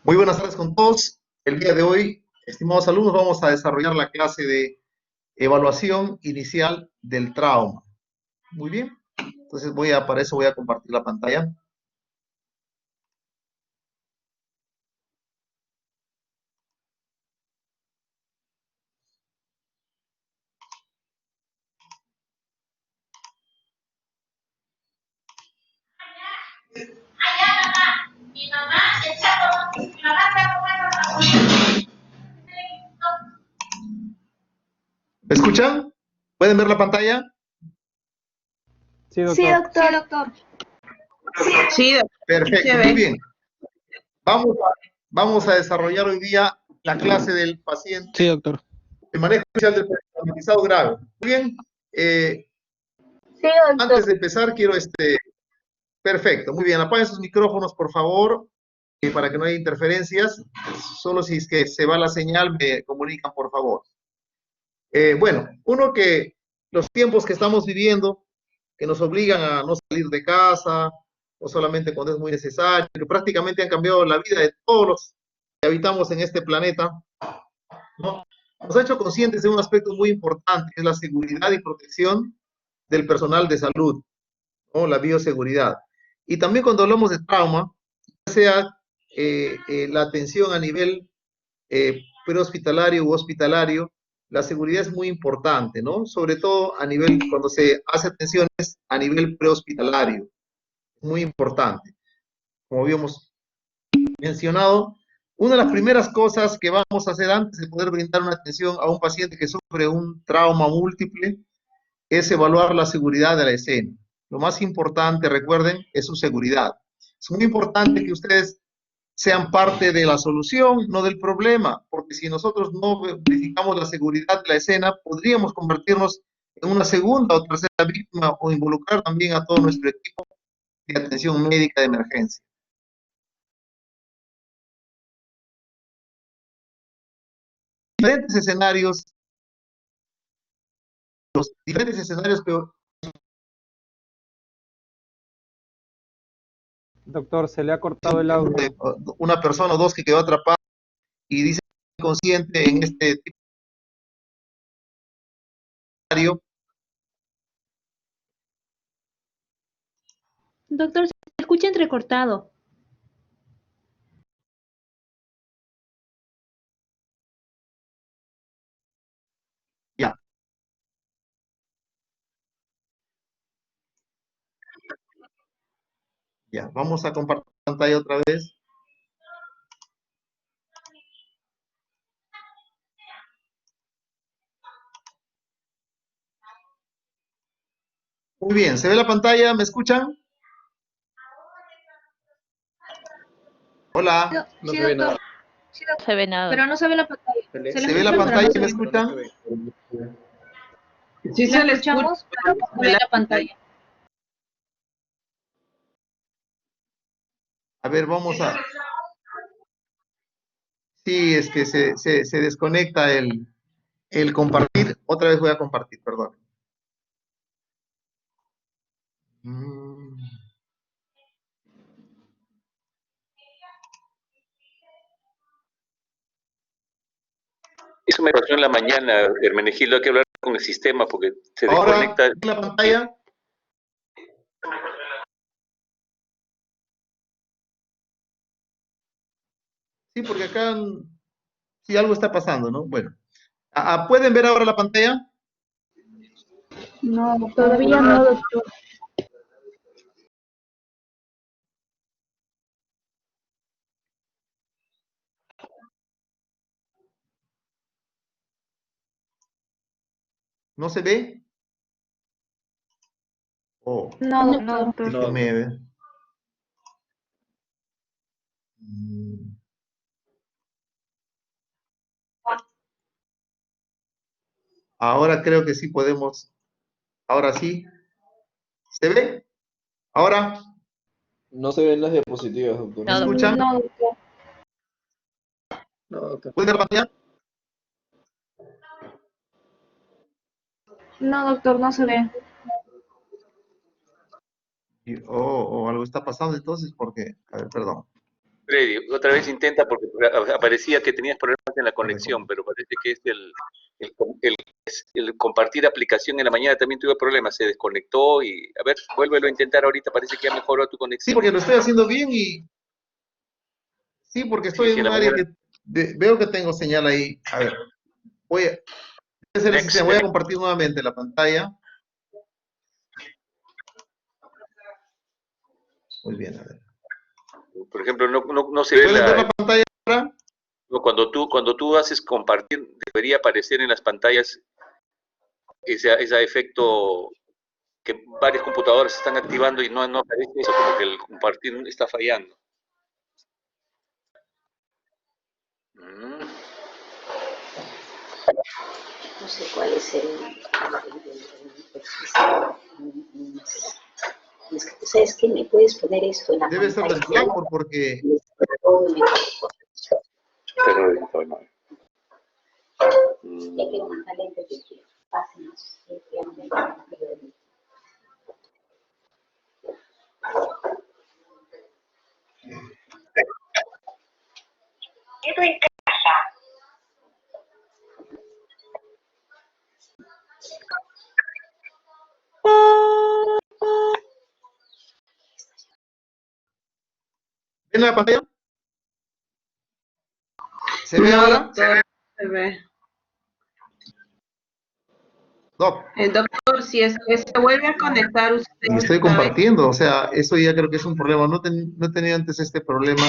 Muy buenas tardes con todos. El día de hoy, estimados alumnos, vamos a desarrollar la clase de evaluación inicial del trauma. Muy bien. Entonces para eso voy a compartir la pantalla. ¿Me escuchan? ¿Pueden ver la pantalla? Sí, Sí, doctor. doctor. Sí, Perfecto, muy bien. Vamos a desarrollar hoy día la clase del paciente. Sí, doctor. El manejo inicial del traumatizado grave. Muy bien. Sí, Antes de empezar, perfecto, muy bien. Apaguen sus micrófonos, por favor, para que no haya interferencias. Solo si es que se va la señal, me comunican, por favor. Bueno, que los tiempos que estamos viviendo, que nos obligan a no salir de casa, o solamente cuando es muy necesario, que prácticamente han cambiado la vida de todos los que habitamos en este planeta, ¿no? Nos ha hecho conscientes de un aspecto muy importante, que es la seguridad y protección del personal de salud, ¿no? La bioseguridad. Y también cuando hablamos de trauma, ya sea la atención a nivel prehospitalario u hospitalario, la seguridad es muy importante, ¿no? Sobre todo cuando se hace atenciones a nivel prehospitalario, muy importante. Como habíamos mencionado, una de las primeras cosas que vamos a hacer antes de poder brindar una atención a un paciente que sufre un trauma múltiple es evaluar la seguridad de la escena. Lo más importante, recuerden, es su seguridad. Es muy importante que ustedes sean parte de la solución, no del problema, porque si nosotros no verificamos la seguridad de la escena, podríamos convertirnos en una segunda o tercera víctima o involucrar también a todo nuestro equipo de atención médica de emergencia. Diferentes escenarios, los diferentes escenarios que... Doctor, se le ha cortado el audio. Una persona o dos que quedó atrapada y dice inconsciente en este tipo de escenario. Doctor, se escucha entrecortado. Ya. Ya, vamos a compartir pantalla otra vez. Muy bien, ¿se ve la pantalla? ¿Me escuchan? Hola. no se ve nada. Sí, doctor. Se ve nada. Pero no se ve la pantalla. ¿Se ve la pantalla y me escuchan? Sí se le escuchamos, pero no se ve la pantalla. A ver, vamos a... Sí, es que se desconecta el compartir. Otra vez voy a compartir, perdón. Eso me pasó en la mañana, Hermenegildo, hay que hablar con el sistema porque se Ahora, desconecta. la pantalla. Sí, porque acá sí algo está pasando, ¿no? Bueno. ¿Pueden ver ahora la pantalla? No, todavía no, doctor. ¿No se ve? Oh, No, doctor. déjeme ver. Ahora creo que sí podemos. Ahora sí. ¿Se ve? Ahora. No se ven las diapositivas, doctor. ¿Me escuchan? No, doctor. No, doctor. ¿Pueden ver la pantalla? No, doctor, no se ve. Oh, algo está pasando entonces porque, a ver, perdón. Freddy, otra vez intenta porque aparecía que tenías problemas en la conexión, pero parece que es el compartir aplicación en la mañana también tuve problemas, se desconectó y a ver, vuélvelo a intentar ahorita, parece que ya mejoró tu Sí, conexión. porque lo estoy haciendo bien y... Sí, porque estoy Sí, en la un área mañana- que veo que tengo señal ahí. A ver, voy a hacer el sistema, voy a compartir nuevamente la pantalla. Muy bien, a ver. Por ejemplo, no se ve ¿Pueden ver la la... pantalla ahora? no, cuando tú haces compartir, debería aparecer en las pantallas ese efecto que varias computadoras están activando y no aparece eso, como que el compartir está fallando. Mm. No sé cuál es el ¿sabes qué? ¿Me puedes poner esto en la Debe ser del pantalla? Blackboard porque... Pero estoy mal. Ya que no más lente que quiero. Pásenos. ¿Ven la pantalla? ¿Se ve No, ahora? doctor, se ve. Doc, Doctor, si es que se vuelve a conectar usted y estoy esta vez, compartiendo, o sea, eso ya creo que es un problema. No he tenido antes este problema.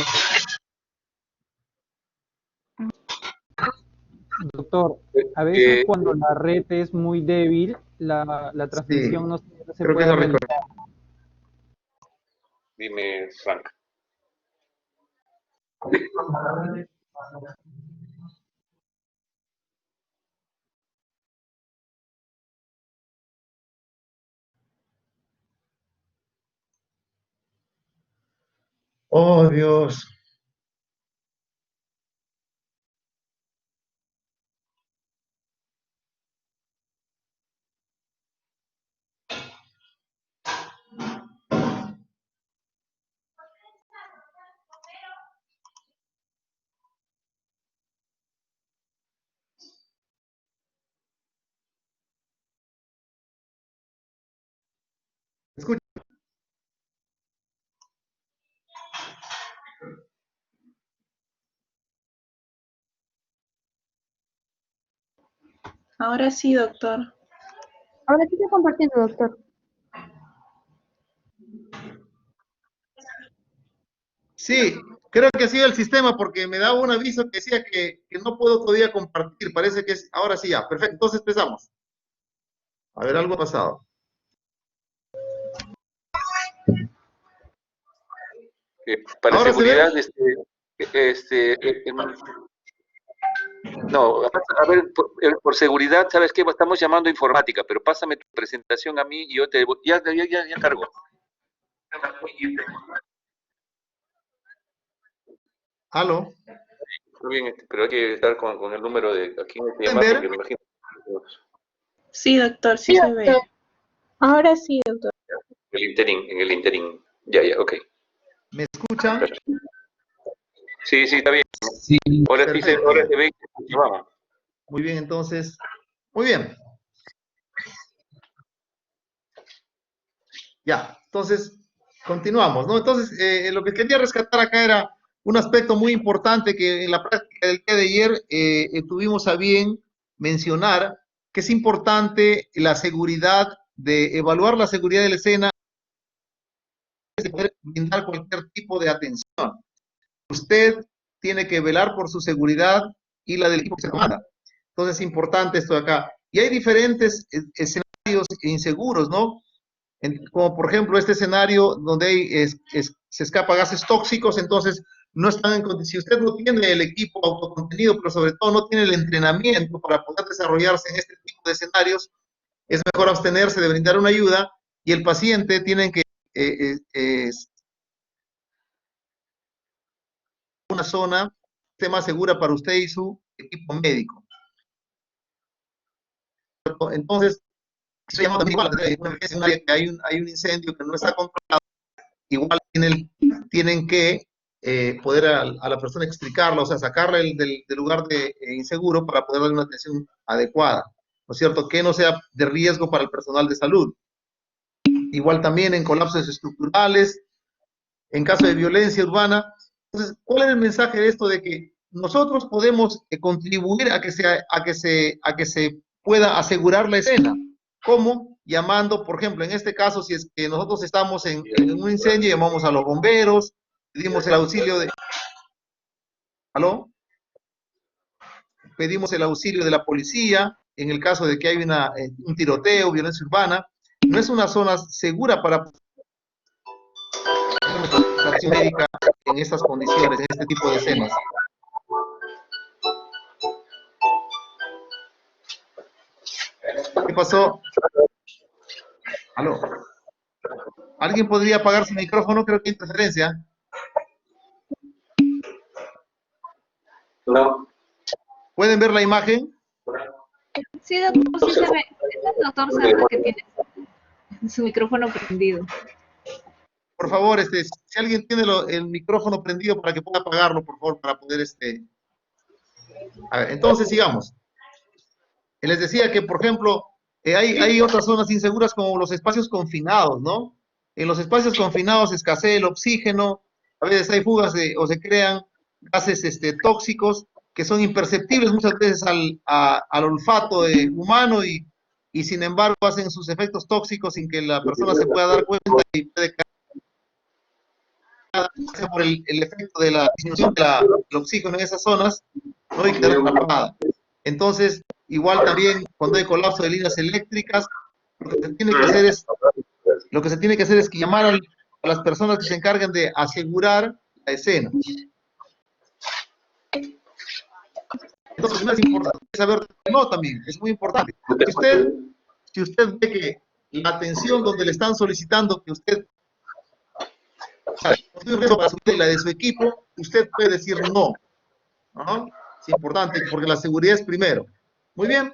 Doctor, a veces Eh, cuando la red es muy débil, la Sí, transmisión no se creo que es puede lo realizar. dime, Frank. Oh, Dios. Escucha. ahora sí, doctor. Ahora sí estoy compartiendo, doctor. Sí, creo que ha sido el sistema porque me daba un aviso que decía que no puedo todavía compartir. Parece que es, ahora sí ya. Perfecto, entonces empezamos. A ver, algo ha pasado. Para ¿Ahora se seguridad, ve? no, a ver, por seguridad, ¿sabes qué? Estamos llamando a informática, pero pásame tu presentación a mí y yo te... Ya cargo. ¿Aló? Muy bien, pero hay que estar con el número de aquí en este ¿Pueden llamada ver? porque me imagino... Sí, doctor, sí se ve. Ahora sí, doctor. En el interín. Ya, ok. ¿Me escuchan? Sí, está bien. Sí, Perfecto. Ahora se ve y se escucha, vamos. Muy bien, entonces. Muy bien. Ya, entonces, continuamos, ¿no? Entonces, lo que quería rescatar acá era un aspecto muy importante que en la práctica del día de ayer tuvimos a bien mencionar, que es importante la seguridad, de evaluar la seguridad de la escena, de poder brindar cualquier tipo de atención. Usted tiene que velar por su seguridad y la del equipo que se comanda. Entonces, es importante esto de acá. Y hay diferentes escenarios inseguros, ¿no? Como por ejemplo este escenario donde se escapa gases tóxicos, entonces no están en condiciones, si usted no tiene el equipo autocontenido, pero sobre todo no tiene el entrenamiento para poder desarrollarse en este tipo de escenarios, es mejor abstenerse de brindar una ayuda y el paciente tiene que una zona que esté más segura para usted y su equipo médico. Entonces, se llama también igual, en un área que hay un incendio que no está controlado, igual tienen que poder a la persona explicarla, o sea, sacarla del lugar de inseguro para poder darle una atención adecuada, ¿no es cierto? Que no sea de riesgo para el personal de salud. Igual también en colapsos estructurales, en caso de violencia urbana. Entonces, ¿cuál es el mensaje de esto? De que nosotros podemos contribuir a que se pueda asegurar la escena. ¿Cómo? Llamando, por ejemplo, en este caso, si es que nosotros estamos en un incendio, llamamos a los bomberos, pedimos el auxilio de... ¿Aló? Pedimos el auxilio de la policía, en el caso de que hay un tiroteo, violencia urbana. No es una zona segura para atención médica en estas condiciones, en este tipo de escenas. ¿Qué pasó? ¿Aló? ¿Alguien podría apagar su micrófono? Creo que hay interferencia. No. ¿Pueden ver la imagen? Sí, doctor, sí se ve. Es el doctor Serna que tiene su micrófono prendido. Por favor, si alguien tiene el micrófono prendido para que pueda apagarlo, por favor, para poder, A ver, entonces sigamos. Les decía que, por ejemplo, hay otras zonas inseguras como los espacios confinados, ¿no? En los espacios confinados escasea el oxígeno, a veces hay fugas o se crean gases tóxicos que son imperceptibles muchas veces al olfato humano y sin embargo hacen sus efectos tóxicos sin que la persona se pueda dar cuenta y puede caer por el efecto de la disminución del oxígeno en esas zonas, no hay que quedar atrapada. Entonces, igual también cuando hay colapso de líneas eléctricas, lo que se tiene que hacer es que llamar a las personas que se encargan de asegurar la escena. Entonces, no es importante saber, no, también, es muy importante. Si usted ve que la atención donde le están solicitando que usted para subir la de su equipo, usted puede decir no. ¿No? Es importante porque la seguridad es primero. Muy bien.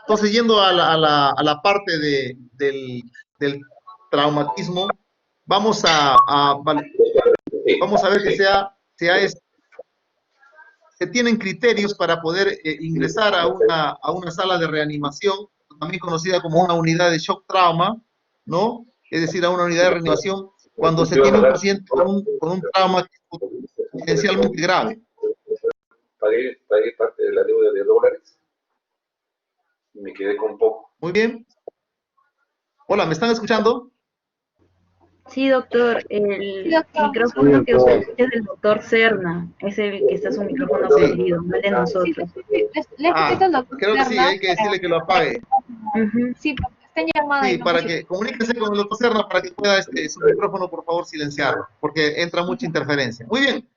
Entonces, yendo a la parte del traumatismo, vamos a ver que se tienen criterios para poder ingresar a una sala de reanimación, también conocida como una unidad de shock trauma, ¿no? Es decir, a una unidad de reanimación cuando se tiene un paciente con un trauma potencialmente grave. Pagué parte de la deuda de $, y me quedé con poco. Muy bien. Hola, ¿me están escuchando? Sí, doctor, el micrófono que usted escucha es del doctor Serna, es el que está su micrófono prendido, no el de nosotros. Creo que sí, hay que decirle que lo apague. Sí, porque está en llamada. Sí, para que comuníquese con el doctor Serna para que pueda su micrófono, por favor, silenciarlo, porque entra mucha interferencia. Muy bien.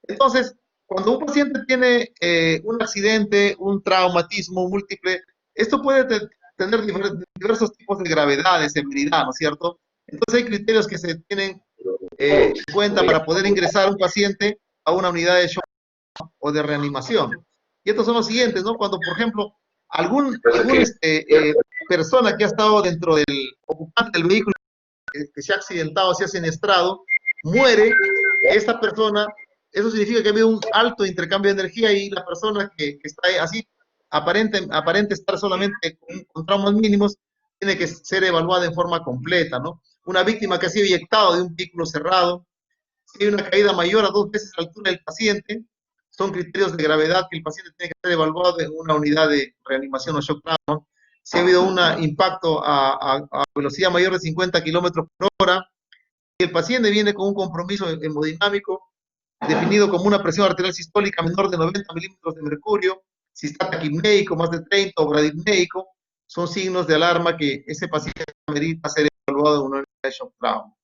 Entonces, cuando un paciente tiene un accidente, un traumatismo múltiple, esto puede tener diversos tipos de gravedad, de severidad, ¿no es cierto? Entonces hay criterios que se tienen en cuenta para poder ingresar un paciente a una unidad de shock o de reanimación. Y estos son los siguientes, ¿no? Cuando, por ejemplo, alguna persona que ha estado dentro del ocupante del vehículo, que se ha accidentado, se ha siniestrado, muere, esta persona, eso significa que ha habido un alto intercambio de energía y la persona que está así, aparente estar solamente con traumas mínimos, tiene que ser evaluada en forma completa, ¿no? Una víctima que ha sido eyectado de un vehículo cerrado, si hay una caída mayor a 2 veces la altura del paciente, son criterios de gravedad que el paciente tiene que ser evaluado en una unidad de reanimación o shock trauma. Si ha habido un impacto a velocidad mayor de 50 kilómetros por hora, si el paciente viene con un compromiso hemodinámico definido como una presión arterial sistólica menor de 90 milímetros de mercurio, si está taquipnéico más de 30 o bradipnéico, son signos de alarma que ese paciente merita ser evaluado en una unidad de shock trauma.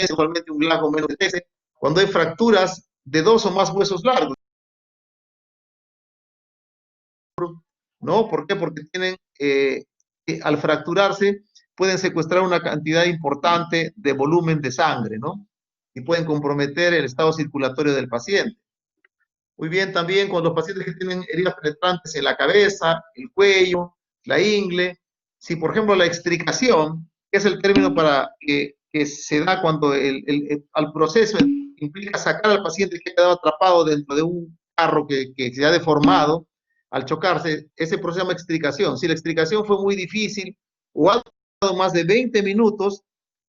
Igualmente un glaco menos de 13, cuando hay fracturas de 2 o más huesos largos, ¿no? ¿Por qué? Porque tienen, al fracturarse, pueden secuestrar una cantidad importante de volumen de sangre, ¿no? Y pueden comprometer el estado circulatorio del paciente. Muy bien, también con los pacientes que tienen heridas penetrantes en la cabeza, el cuello, la ingle, si por ejemplo la extricación, que es el término para que que se da cuando al proceso implica sacar al paciente que ha quedado atrapado dentro de un carro que se ha deformado al chocarse, ese proceso se llama extricación. Si la extricación fue muy difícil o ha durado más de 20 minutos,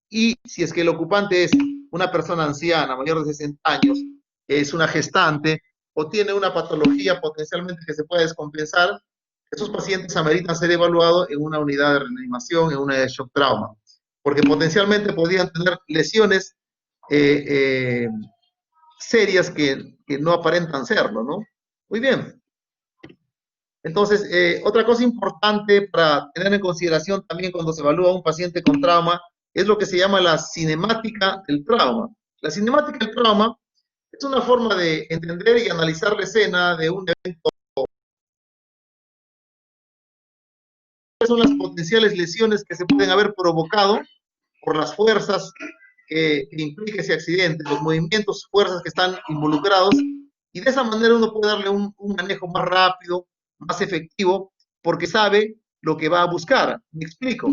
y si es que el ocupante es una persona anciana, mayor de 60 años, es una gestante o tiene una patología potencialmente que se puede descompensar, esos pacientes ameritan ser evaluados en una unidad de reanimación, en una de shock trauma, porque potencialmente podrían tener lesiones serias que no aparentan serlo, ¿no? Muy bien. Entonces, otra cosa importante para tener en consideración también cuando se evalúa a un paciente con trauma es lo que se llama la cinemática del trauma. La cinemática del trauma es una forma de entender y analizar la escena de un evento. ¿Cuáles son las potenciales lesiones que se pueden haber provocado por las fuerzas que implica ese accidente, los movimientos, fuerzas que están involucrados? Y de esa manera uno puede darle un manejo más rápido, más efectivo, porque sabe lo que va a buscar. Me explico.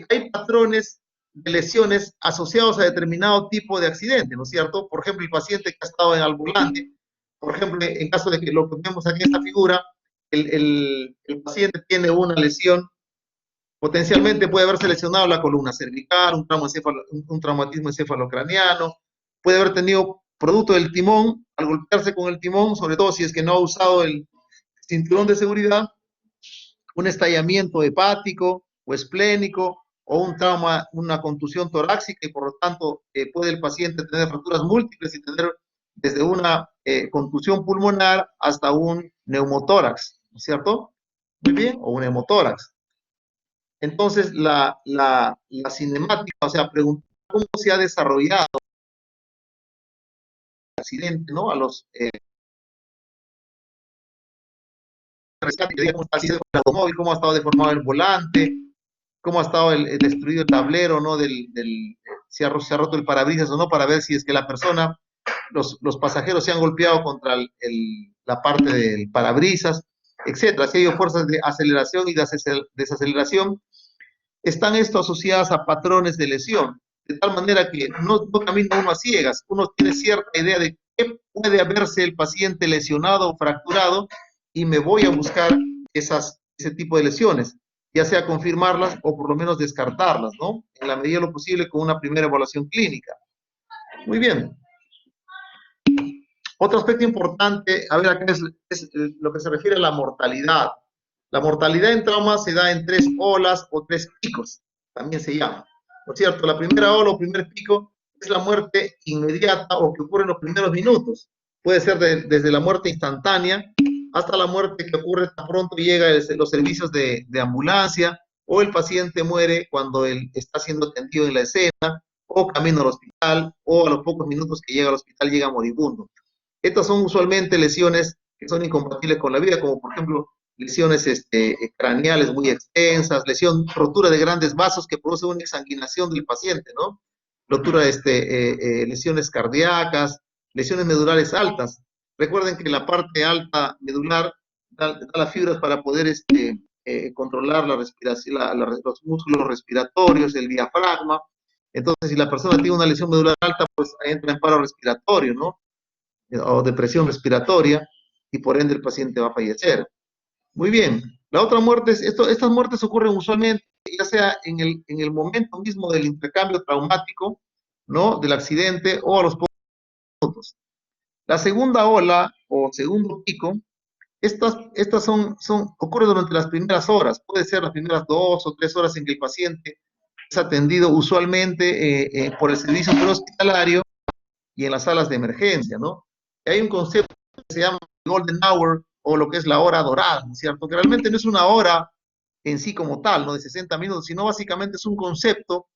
Hay patrones de lesiones asociados a determinado tipo de accidente, ¿no es cierto? Por ejemplo, el paciente que ha estado en el volante, por ejemplo, en caso de que lo que vemos aquí en esta figura, el paciente tiene una lesión, potencialmente puede haberse lesionado la columna cervical, un traumatismo encefalocraniano, puede haber tenido producto del timón, al golpearse con el timón, sobre todo si es que no ha usado el cinturón de seguridad, un estallamiento hepático o esplénico, o un trauma, una contusión torácica, y por lo tanto puede el paciente tener fracturas múltiples y tener desde una contusión pulmonar hasta un neumotórax, ¿no es cierto? Muy bien, o un hemotórax. Entonces, la cinemática, o sea, preguntar cómo se ha desarrollado el accidente, ¿no? A los rescates, cómo ha sido el automóvil, cómo ha estado deformado el volante, cómo ha estado destruido el tablero, ¿no? Si ha roto el parabrisas o no, para ver si es que la persona, los pasajeros se han golpeado contra la parte del parabrisas, etcétera. Si hay fuerzas de aceleración y de desaceleración, están esto asociadas a patrones de lesión, de tal manera que no camina uno a ciegas, uno tiene cierta idea de qué puede haberse el paciente lesionado o fracturado, y me voy a buscar ese tipo de lesiones, ya sea confirmarlas o por lo menos descartarlas, ¿no? En la medida de lo posible con una primera evaluación clínica. Muy bien. Otro aspecto importante, a ver, acá es lo que se refiere a la mortalidad. La mortalidad en trauma se da en 3 olas o 3 picos, también se llama, ¿no es cierto? La primera ola o primer pico es la muerte inmediata o que ocurre en los primeros minutos. Puede ser desde la muerte instantánea hasta la muerte que ocurre tan pronto llega los servicios de ambulancia, o el paciente muere cuando él está siendo atendido en la escena, o camino al hospital, o a los pocos minutos que llega al hospital llega moribundo. Estas son usualmente lesiones que son incompatibles con la vida, como por ejemplo lesiones craneales muy extensas, rotura de grandes vasos que produce una exsanguinación del paciente, ¿no? Rotura lesiones cardíacas, lesiones medulares altas. Recuerden que la parte alta medular da las fibras para poder controlar la respiración, los músculos respiratorios, el diafragma. Entonces, si la persona tiene una lesión medular alta, pues entra en paro respiratorio, ¿no? O depresión respiratoria, y por ende el paciente va a fallecer. Muy bien. La otra muerte estas muertes ocurren usualmente ya sea en el momento mismo del intercambio traumático, ¿no? Del accidente, o a los pocos minutos. La segunda ola o segundo pico, estas ocurren durante las primeras horas, puede ser las primeras 2 o 3 horas en que el paciente es atendido usualmente por el servicio prehospitalario y en las salas de emergencia, ¿no? Hay un concepto que se llama Golden Hour, o lo que es la hora dorada, ¿no es cierto? Que realmente no es una hora en sí como tal, ¿no? De 60 minutos, sino básicamente es un concepto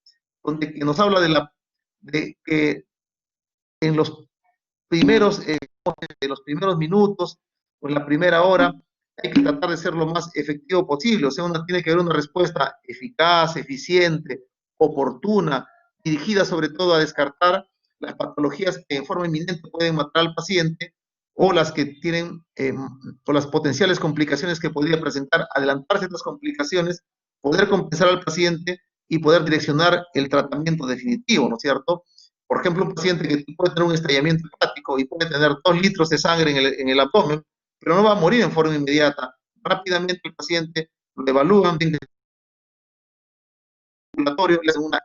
que nos habla de que en los primeros minutos o en la primera hora hay que tratar de ser lo más efectivo posible. O sea, uno tiene que dar una respuesta eficaz, eficiente, oportuna, dirigida sobre todo a descartar las patologías que en forma inminente pueden matar al paciente, o las que tienen, o las potenciales complicaciones que podría presentar, adelantar ciertas complicaciones, poder compensar al paciente y poder direccionar el tratamiento definitivo, ¿no es cierto? Por ejemplo, un paciente que puede tener un estallamiento hepático y puede tener 2 litros de sangre en el abdomen, pero no va a morir en forma inmediata. Rápidamente el paciente lo evalúan, le hacen una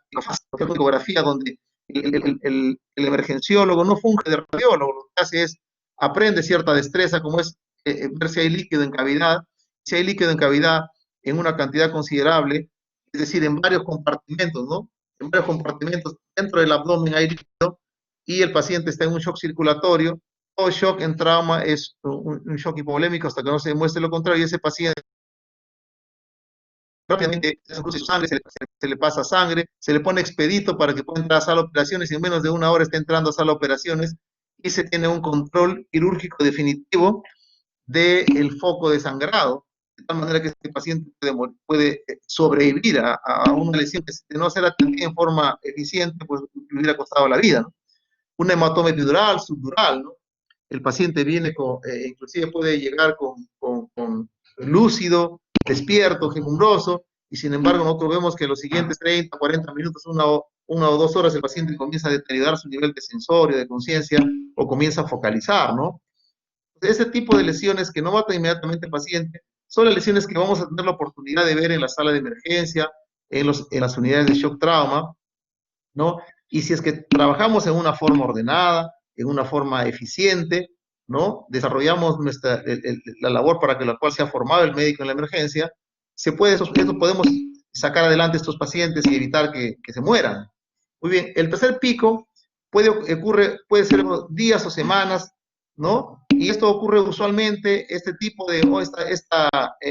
ecografía donde el emergenciólogo no funge de radiólogo, lo que hace es aprende cierta destreza, como es ver si hay líquido en cavidad. Si hay líquido en cavidad en una cantidad considerable, es decir, en varios compartimentos, ¿no? En varios compartimentos dentro del abdomen hay líquido y el paciente está en un shock circulatorio. Todo shock en trauma es un shock hipovolémico hasta que no se demuestre lo contrario, y ese paciente rápidamente se le pasa sangre, se le pone expedito para que pueda entrar a sala de operaciones y en menos de 1 hora está entrando a sala de operaciones y se tiene un control quirúrgico definitivo del foco de sangrado, de tal manera que este paciente puede sobrevivir a una lesión que de no ser atendida en forma eficiente, pues le hubiera costado la vida, ¿no? Un hematoma epidural, subdural, ¿no? El paciente viene con, inclusive puede llegar con lúcido, despierto, gemumbroso, y sin embargo nosotros vemos que los siguientes 30, 40 minutos, una o 2 horas, el paciente comienza a deteriorar su nivel de sensorio, de conciencia, o comienza a focalizar, ¿no? Ese tipo de lesiones que no matan inmediatamente al paciente son las lesiones que vamos a tener la oportunidad de ver en la sala de emergencia, en las unidades de shock trauma, ¿no? Y si es que trabajamos en una forma ordenada, en una forma eficiente, ¿no? Desarrollamos la labor para que la cual se ha formado el médico en la emergencia, podemos sacar adelante a estos pacientes y evitar que se mueran. Muy bien, el tercer pico puede ser días o semanas, ¿no? Y esto ocurre usualmente,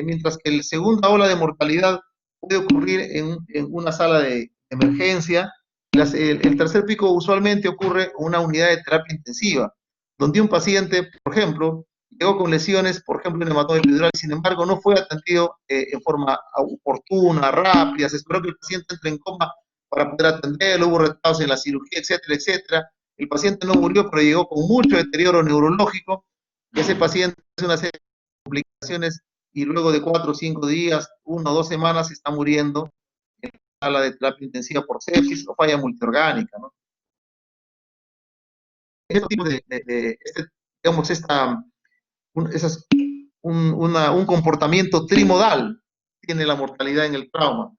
mientras que la segunda ola de mortalidad puede ocurrir en una sala de emergencia. El tercer pico usualmente ocurre en una unidad de terapia intensiva, donde un paciente, por ejemplo, llegó con lesiones, por ejemplo, en hematoma epidural, y sin embargo no fue atendido en forma oportuna, rápida, se esperó que el paciente entre en coma para poder atenderlo, hubo retrasos en la cirugía, etcétera, etcétera. El paciente no murió, pero llegó con mucho deterioro neurológico, y ese paciente hace una serie de complicaciones y luego de 4 o 5 días, 1 o 2 semanas, está muriendo en la sala de terapia intensiva por sepsis o falla multiorgánica, ¿no? Este tipo un comportamiento trimodal tiene la mortalidad en el trauma.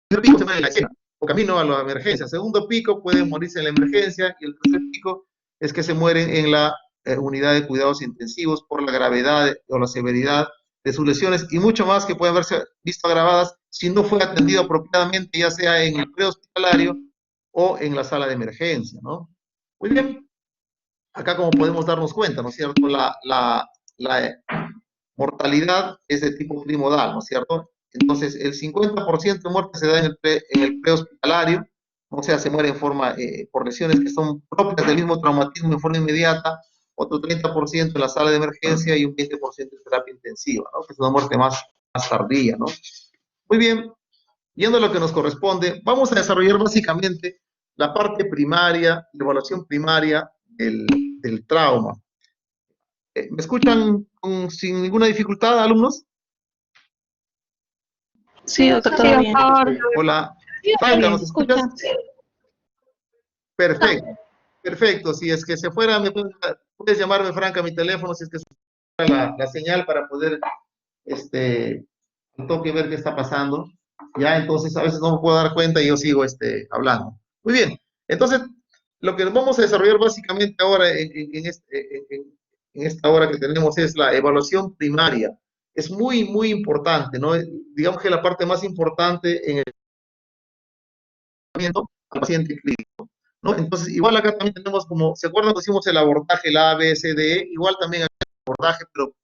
El pico se muere en la escena o camino a la emergencia. Segundo pico puede morirse en la emergencia, y el tercer pico es que se mueren en la unidad de cuidados intensivos por la gravedad o la severidad de sus lesiones y mucho más que pueden haberse visto agravadas si no fue atendido apropiadamente, ya sea en el prehospitalario o en la sala de emergencia, ¿no? Muy bien. Acá, como podemos darnos cuenta, ¿no es cierto? La mortalidad es de tipo trimodal, ¿no es cierto? Entonces, el 50% de muerte se da en el prehospitalario, o sea, se muere en forma, por lesiones que son propias del mismo traumatismo en forma inmediata, otro 30% en la sala de emergencia y un 20% en terapia intensiva, ¿no? Que es una muerte más tardía, ¿no? Muy bien, yendo a lo que nos corresponde, vamos a desarrollar básicamente la parte primaria, la evaluación primaria del trauma. ¿Me escuchan sin ninguna dificultad, alumnos? Sí, doctor, todo bien. Hola. Franca, ¿nos escuchas? Perfecto. Perfecto. Si es que se fuera, puedes llamarme, Franca, a mi teléfono, si es que se fuera la señal para poder, al toque ver qué está pasando. Ya, entonces a veces no me puedo dar cuenta y yo sigo hablando. Muy bien. Entonces, lo que vamos a desarrollar básicamente ahora en esta hora que tenemos es la evaluación primaria. Es muy, muy importante, ¿no? Digamos que la parte más importante en el tratamiento al paciente clínico, ¿no? Entonces, igual acá también tenemos como, ¿se acuerdan que hicimos el abordaje, el A, B, C, D, E? Igual también hay el abordaje, pero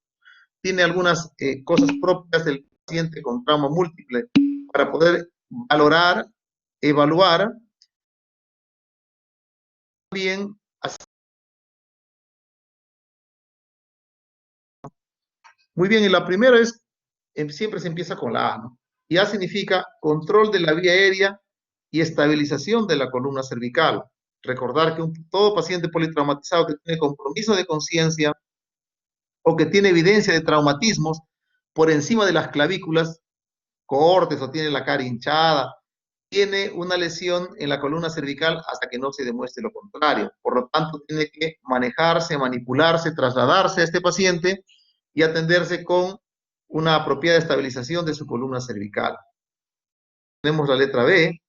tiene algunas cosas propias del paciente con trauma múltiple para poder valorar, evaluar, bien. Muy bien, y la primera es, siempre se empieza con la A, ¿no? Y A significa control de la vía aérea y estabilización de la columna cervical. Recordar que todo paciente politraumatizado que tiene compromiso de conciencia o que tiene evidencia de traumatismos por encima de las clavículas cortes o tiene la cara hinchada, tiene una lesión en la columna cervical hasta que no se demuestre lo contrario. Por lo tanto, tiene que manejarse, manipularse, trasladarse a este paciente y atenderse con una apropiada estabilización de su columna cervical. Tenemos la letra B,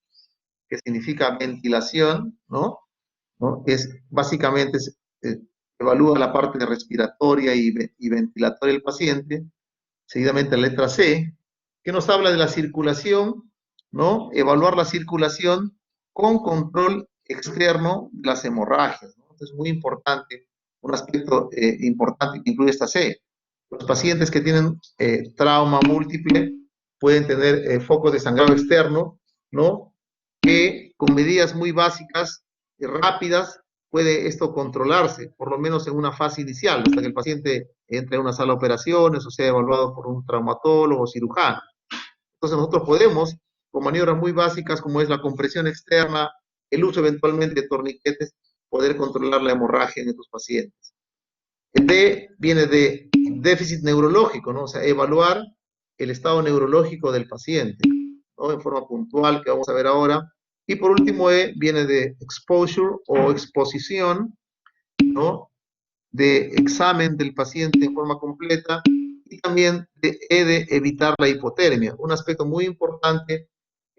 que significa ventilación, ¿no? Es básicamente evalúa la parte respiratoria y ventilatoria del paciente. Seguidamente la letra C, que nos habla de la circulación, ¿no? Evaluar la circulación con control externo de las hemorragias, ¿no? Entonces, es muy importante, un aspecto importante que incluye esta C. Los pacientes que tienen trauma múltiple pueden tener focos de sangrado externo, ¿no? Que con medidas muy básicas y rápidas puede esto controlarse, por lo menos en una fase inicial, hasta que el paciente entre a una sala de operaciones o sea evaluado por un traumatólogo o cirujano. Entonces nosotros podemos, con maniobras muy básicas como es la compresión externa, el uso eventualmente de torniquetes, poder controlar la hemorragia en estos pacientes. El D viene de déficit neurológico, ¿no? O sea, evaluar el estado neurológico del paciente, ¿no? En forma puntual, que vamos a ver ahora. Y por último, E viene de exposure o exposición, ¿no? De examen del paciente en forma completa, y también de E de evitar la hipotermia. Un aspecto muy importante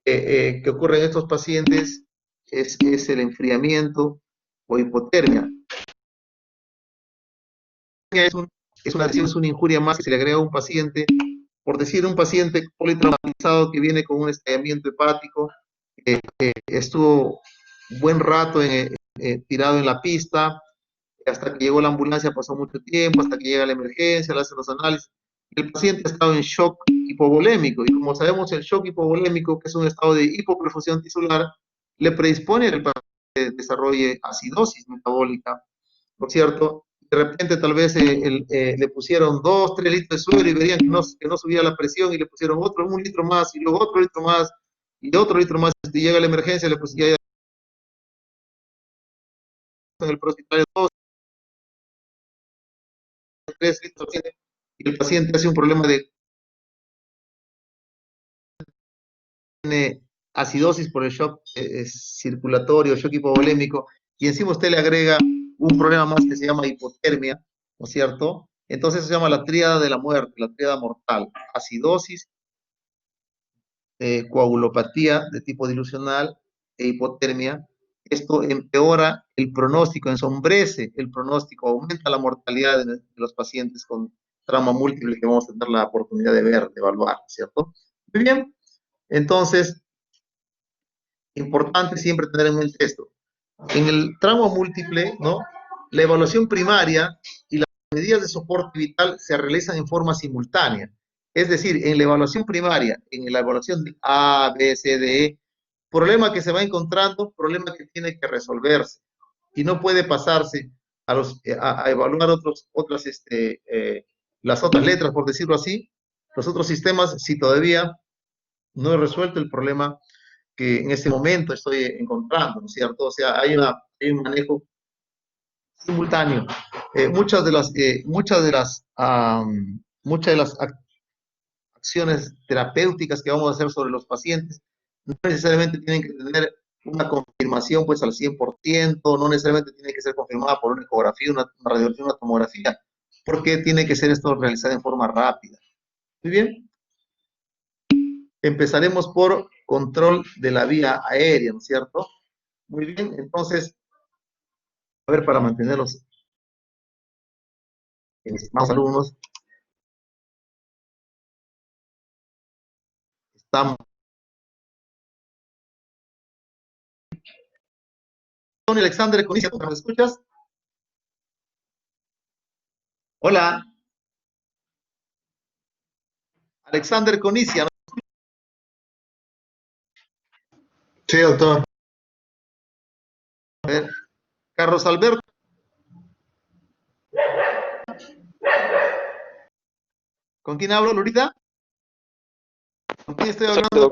que ocurre en estos pacientes es el enfriamiento o hipotermia. Es una injuria más que se le agrega a un paciente, por decir un paciente politraumatizado que viene con un estallamiento hepático, estuvo buen rato tirado en la pista, hasta que llegó la ambulancia pasó mucho tiempo, hasta que llega la emergencia, le hacen los análisis, y el paciente ha estado en shock hipovolémico, y como sabemos el shock hipovolémico, que es un estado de hipoperfusión tisular, le predispone al paciente que desarrolle acidosis metabólica, ¿no es cierto? De repente tal vez le pusieron 2, 3 litros de suero y verían que no subía la presión y le pusieron otro, 1 litro más, y luego otro litro más, y otro litro más, y llega la emergencia, le pusieron ya en el hospitalario 2, 3 litros, y el paciente hace un problema de acidosis por el shock circulatorio, shock hipovolémico, y encima usted le agrega un problema más que se llama hipotermia, ¿no es cierto? Entonces se llama la tríada de la muerte, la tríada mortal: acidosis, coagulopatía de tipo dilucional e hipotermia. Esto empeora el pronóstico, ensombrece el pronóstico, aumenta la mortalidad de los pacientes con trauma múltiple que vamos a tener la oportunidad de ver, de evaluar, ¿cierto? Muy bien, entonces, importante siempre tener en mente esto. En el trauma múltiple, ¿no? La evaluación primaria y las medidas de soporte vital se realizan en forma simultánea. Es decir, en la evaluación primaria, en la evaluación de A, B, C, D, E, problema que se va encontrando, problema que tiene que resolverse. Y no puede pasarse a evaluar las otras letras, por decirlo así, los otros sistemas, si todavía no he resuelto el problema que en ese momento estoy encontrando, ¿no es cierto? O sea, hay un manejo simultáneo. Muchas de las acciones terapéuticas que vamos a hacer sobre los pacientes no necesariamente tienen que tener una confirmación pues al 100%, no necesariamente tiene que ser confirmada por una ecografía, una radiografía, una tomografía, porque tiene que ser esto realizado en forma rápida. Muy bien. Empezaremos por control de la vía aérea, ¿no es cierto? Muy bien, entonces, a ver, para mantenerlos, estimados alumnos, estamos. Tony Alexander Conicia, ¿me escuchas? Hola. Alexander Conicia, ¿no? Sí, doctor. A ver, Carlos Alberto. ¿Con quién hablo, Lurita? ¿Con quién estoy hablando?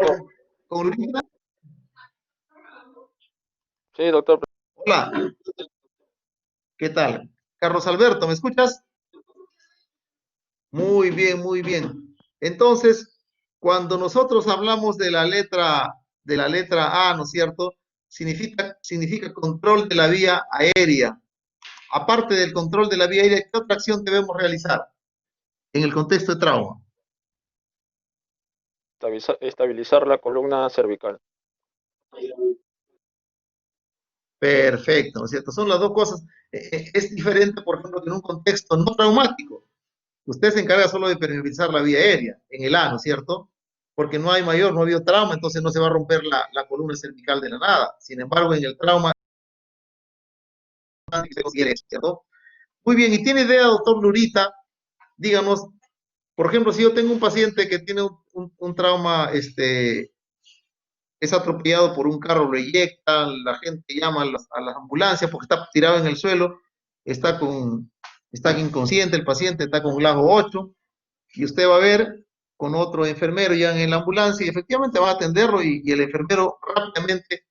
¿Con Lurita? Sí, doctor. Hola. ¿Qué tal? Carlos Alberto, ¿me escuchas? Muy bien, muy bien. Entonces, Cuando nosotros hablamos de la letra A, ¿no es cierto? Significa control de la vía aérea. Aparte del control de la vía aérea, ¿qué otra acción debemos realizar en el contexto de trauma? Estabilizar la columna cervical. Perfecto, ¿no es cierto? Son las dos cosas. Es diferente, por ejemplo, que en un contexto no traumático. Usted se encarga solo de permeabilizar la vía aérea, en el A, ¿no es cierto? Porque no ha habido trauma, entonces no se va a romper la columna cervical de la nada. Sin embargo, en el trauma, ¿cierto? Muy bien, ¿y tiene idea, doctor Lurita? Díganos, por ejemplo, si yo tengo un paciente que tiene un trauma, es atropellado por un carro, lo eyectan, la gente llama a las ambulancias porque está tirado en el suelo, está inconsciente el paciente, está con grado 8, y usted va a ver con otro enfermero ya en la ambulancia y efectivamente va a atenderlo y el enfermero rápidamente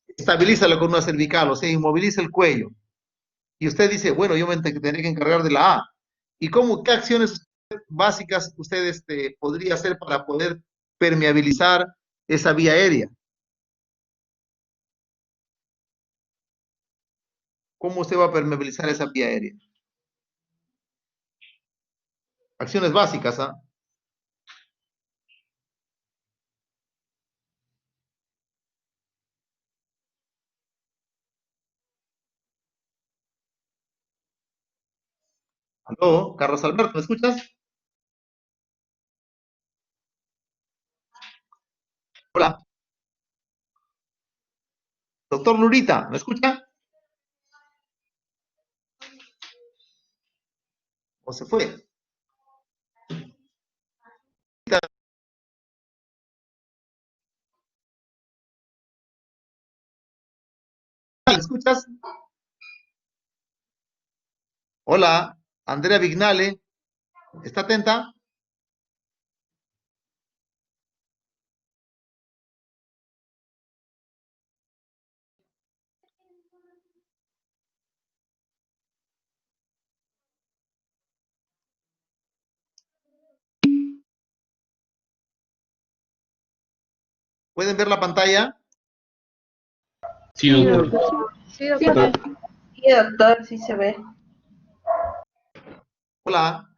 estabiliza la columna cervical, o sea, inmoviliza el cuello. Y usted dice, bueno, yo me tendré que encargar de la A. ¿Y qué acciones básicas usted podría hacer para poder permeabilizar esa vía aérea? ¿Cómo usted va a permeabilizar esa vía aérea? Acciones básicas, ¿ah? ¿Aló? Carlos Alberto, ¿me escuchas? Hola. Doctor Lurita, ¿me escucha? ¿O se fue? ¿Me escuchas? Hola, Andrea Vignale, ¿está atenta? ¿Pueden ver la pantalla? Sí, doctor. Sí, doctor. Sí, doctor, sí se ve. Hola.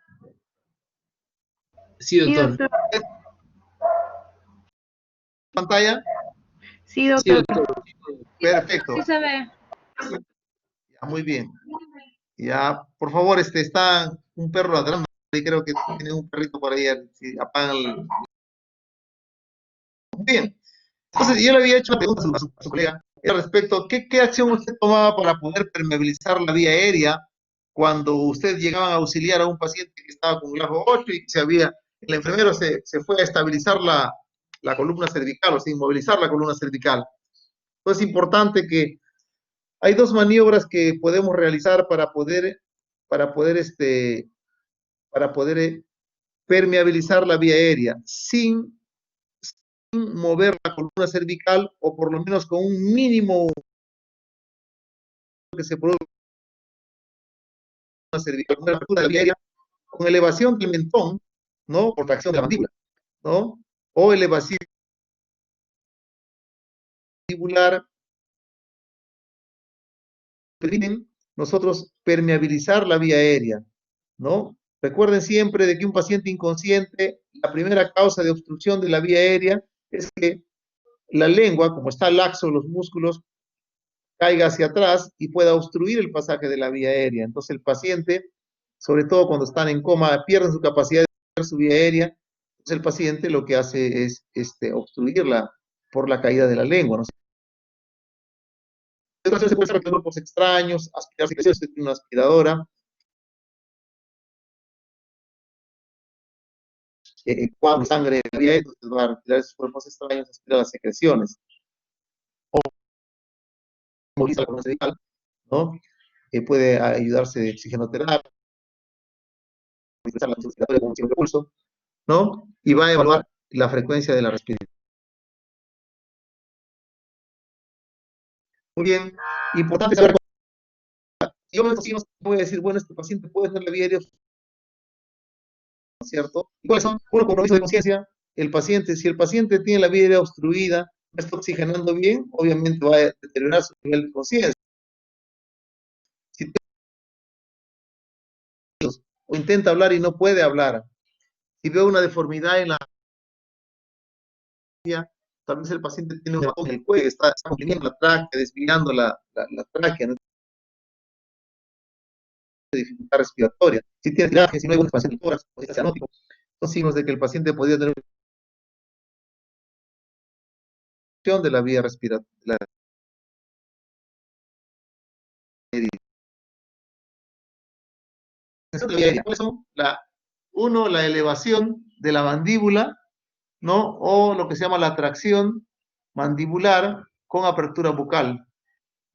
Sí, doctor. ¿Pantalla? Sí, Sí, doctor. doctor. Perfecto. Sí se ve. Ya, muy bien. Ya, por favor, está un perro ladrando y creo que tiene un perrito por ahí. Si apagan Muy bien. Entonces, yo le había hecho una pregunta a su colega respecto a qué acción usted tomaba para poder permeabilizar la vía aérea cuando usted llegaba a auxiliar a un paciente que estaba con grado 8 y el enfermero se fue a estabilizar la columna cervical, o sea, inmovilizar la columna cervical. Entonces, es importante que hay dos maniobras que podemos realizar para poder permeabilizar la vía aérea sin mover la columna cervical o por lo menos con un mínimo que se produce en la cervical, una apertura de la vía aérea con elevación del mentón, ¿no? Por tracción de la mandíbula, ¿no? O elevación mandibular, permiten nosotros permeabilizar la vía aérea, ¿no? Recuerden siempre de que un paciente inconsciente, la primera causa de obstrucción de la vía aérea es que la lengua, como está laxo los músculos, caiga hacia atrás y pueda obstruir el pasaje de la vía aérea. Entonces el paciente, sobre todo cuando están en coma, pierden su capacidad de mover su vía aérea. Entonces el paciente lo que hace es obstruirla por la caída de la lengua, ¿no? Entonces se puede hacer grupos extraños, aspirar secreciones, tiene una aspiradora, cuando sangre de la vía aérea, entonces va a retirar esos cuerpos extraños, aspirar las secreciones. O moviliza la columna cervical, ¿no? Puede ayudarse de oxigenoterapia, utilizar la respiratoria como un signo de pulso, ¿no? Y va a evaluar la frecuencia de la respiración. Muy bien, importante saber. Yo no voy a decir, bueno, este paciente puede tener la vía aérea, ¿no es cierto? ¿Y cuáles son? Uno, compromiso de conciencia, el paciente, si el paciente tiene la vía aérea obstruida, no está oxigenando bien, obviamente va a deteriorar su nivel de conciencia. Si o intenta hablar y no puede hablar, si veo una deformidad en la tal vez el paciente tiene un hematoma en el cuello, está comprimiendo la tráquea, desviando la tráquea, no tiene dificultad respiratoria. Si tiene tiraje, si no hay una expansión de tórax, o está cianótico, son signos de que el paciente podría tener una infección de la vía respiratoria. ¿Cuáles son? Uno, la elevación de la mandíbula, ¿no? O lo que se llama la tracción mandibular con apertura bucal,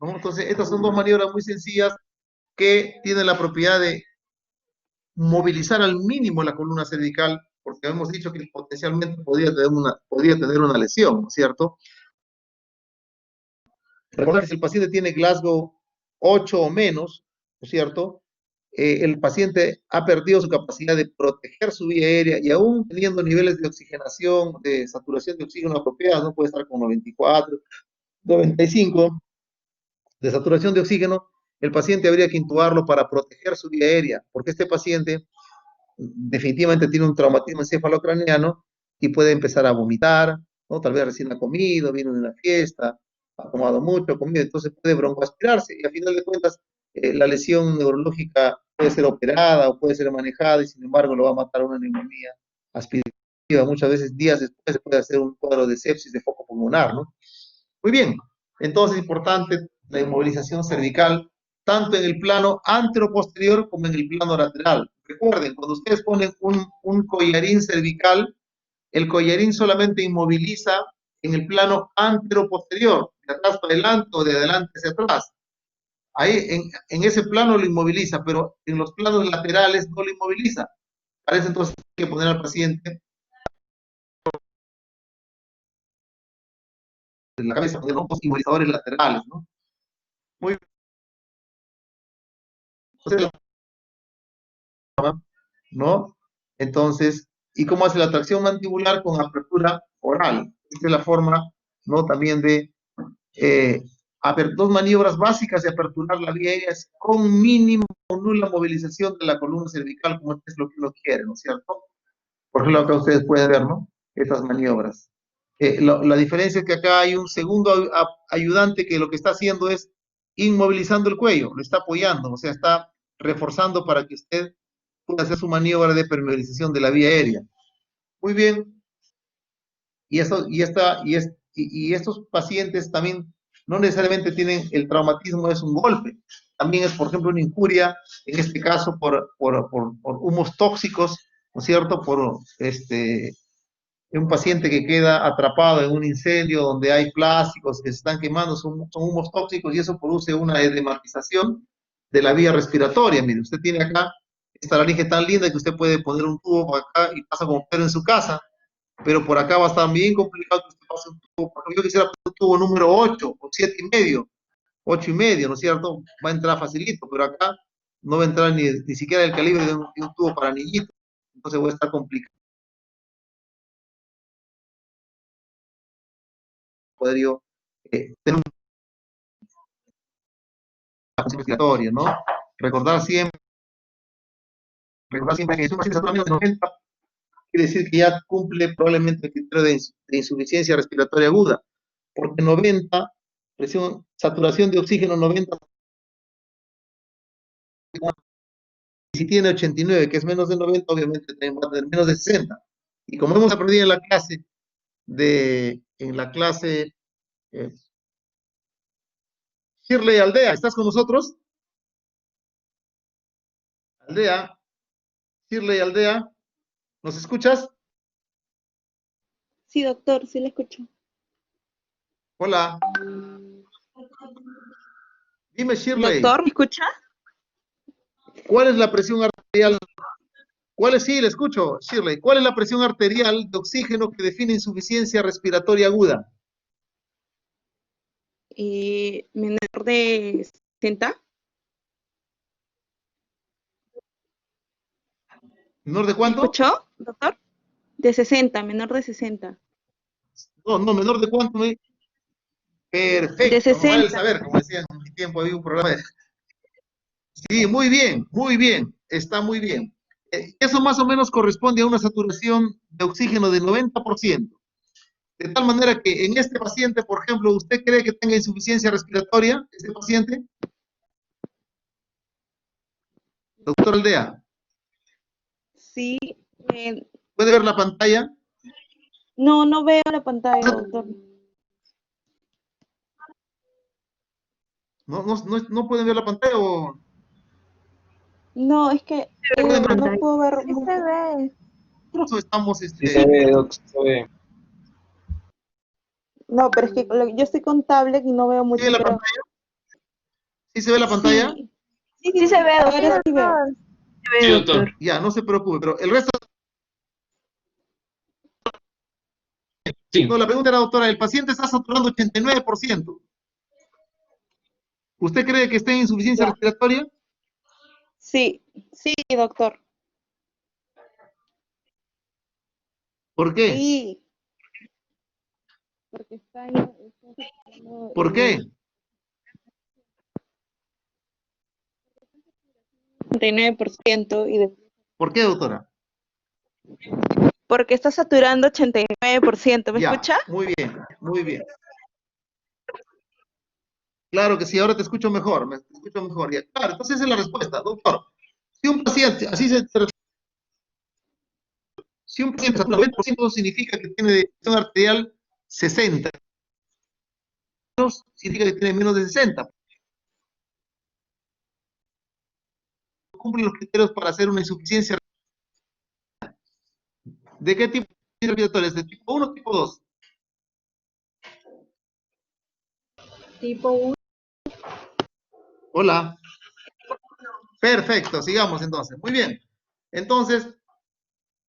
¿no? Entonces, estas son dos maniobras muy sencillas que tienen la propiedad de movilizar al mínimo la columna cervical, porque hemos dicho que potencialmente podría tener una lesión, ¿no es cierto? Recuerda que si el paciente tiene Glasgow 8 o menos, ¿no es cierto? El paciente ha perdido su capacidad de proteger su vía aérea y aún teniendo niveles de oxigenación, de saturación de oxígeno apropiadas, no puede estar con 94, 95 de saturación de oxígeno, el paciente habría que intubarlo para proteger su vía aérea, porque este paciente definitivamente tiene un traumatismo encefalocraneano y puede empezar a vomitar, ¿no? Tal vez recién ha comido, vino de una fiesta, ha tomado mucho, comido, entonces puede broncoaspirarse y a final de cuentas la lesión neurológica puede ser operada o puede ser manejada y sin embargo lo va a matar una neumonía aspirativa. Muchas veces días después se puede hacer un cuadro de sepsis de foco pulmonar, ¿no? Muy bien, entonces es importante la inmovilización cervical tanto en el plano anteroposterior como en el plano lateral. Recuerden, cuando ustedes ponen un collarín cervical, el collarín solamente inmoviliza en el plano anteroposterior, de atrás para adelante o de adelante hacia atrás. Ahí, en ese plano lo inmoviliza, pero en los planos laterales no lo inmoviliza. Para eso entonces hay que poner al paciente en la cabeza, poner los inmovilizadores laterales, ¿no? Muy bien. ¿No? Entonces, ¿y cómo hace la tracción mandibular? Con apertura oral. Esta es la forma, ¿no? También de dos maniobras básicas de aperturar la vía aérea con mínimo o nula movilización de la columna cervical, como es lo que uno quiere, ¿no es cierto? Por ejemplo, acá ustedes pueden ver, ¿no? Estas maniobras. La diferencia es que acá hay un segundo ayudante que lo que está haciendo es inmovilizando el cuello, lo está apoyando, o sea, está reforzando para que usted pueda hacer su maniobra de permeabilización de la vía aérea. Muy bien. Y estos pacientes también no necesariamente tienen el traumatismo, es un golpe. También es, por ejemplo, una injuria, en este caso por humos tóxicos, ¿no es cierto? Por un paciente que queda atrapado en un incendio donde hay plásticos que se están quemando, son humos tóxicos y eso produce una edematización de la vía respiratoria. Mire, usted tiene acá esta laringe tan linda que usted puede poner un tubo por acá y pasa como Pedro en su casa, pero por acá va a estar bien complicado que usted pase un tubo. Porque yo quisiera poner un tubo número 8 o 7,5, 8,5, ¿no es cierto? Va a entrar facilito, pero acá no va a entrar ni siquiera el calibre de un tubo para niñitos, entonces va a estar complicado. Poder yo tener una respiratoria, ¿no? Recordar siempre que si un paciente satura menos de 90, quiere decir que ya cumple probablemente el criterio de insuficiencia respiratoria aguda, porque 90, saturación de oxígeno 90, y si tiene 89, que es menos de 90, obviamente también va a tener menos de 60. Y como hemos aprendido en la clase, Shirley Aldea, ¿estás con nosotros? Aldea, Shirley Aldea, ¿nos escuchas? Sí, doctor, sí le escucho. Hola. Dime, Shirley. Doctor, ¿me escucha? ¿Cuál es la presión arterial? Sí, le escucho, Shirley. ¿Cuál es la presión arterial de oxígeno que define insuficiencia respiratoria aguda? Menor de 60. ¿Menor de cuánto? ¿Me escuchó, doctor? De 60, menor de 60. No, no, menor de cuánto me... De Perfecto, no vale 60. saber, como decían en mi tiempo, había un programa de... Sí, muy bien, está muy bien. Eso más o menos corresponde a una saturación de oxígeno de 90%. De tal manera que en este paciente, por ejemplo, ¿usted cree que tenga insuficiencia respiratoria, este paciente? Doctor Aldea, Sí. eh, ¿puede ver la pantalla? no, no veo la pantalla, doctor. ¿No pueden ver la pantalla o No, es que pueden ver no puedo ver. Sí se ve. nosotros o estamos Sí se ve, Doc, sí se ve. No, pero es que yo estoy con tablet y no veo ¿Sí ve mucho, la pero pantalla? ¿Sí se ve la pantalla? sí. Sí se ve, Ahora sí veo. doctor. Sí, doctor. Ya, no se preocupe, pero el resto, Sí. no, la pregunta era, doctora, el paciente está saturando 89%. ¿Usted cree que está en insuficiencia Ya. respiratoria? Sí, sí, doctor. ¿Por qué? Sí. Porque está ¿Por qué? 89% ¿Por qué, doctora? porque está saturando 89%. ¿Me Ya, escucha? muy bien, muy bien. Claro que sí, ahora te escucho mejor, me escucho mejor. Ya. Claro, entonces esa es la respuesta, doctor. Si un paciente, si un paciente satura 90% significa que tiene presión arterial 60, significa que tiene menos de 60. Cumplen los criterios para hacer una insuficiencia. ¿De qué tipo de respiratorias? ¿De tipo 1 o tipo 2? Tipo 1. Hola. Perfecto, sigamos entonces. Muy bien. Entonces,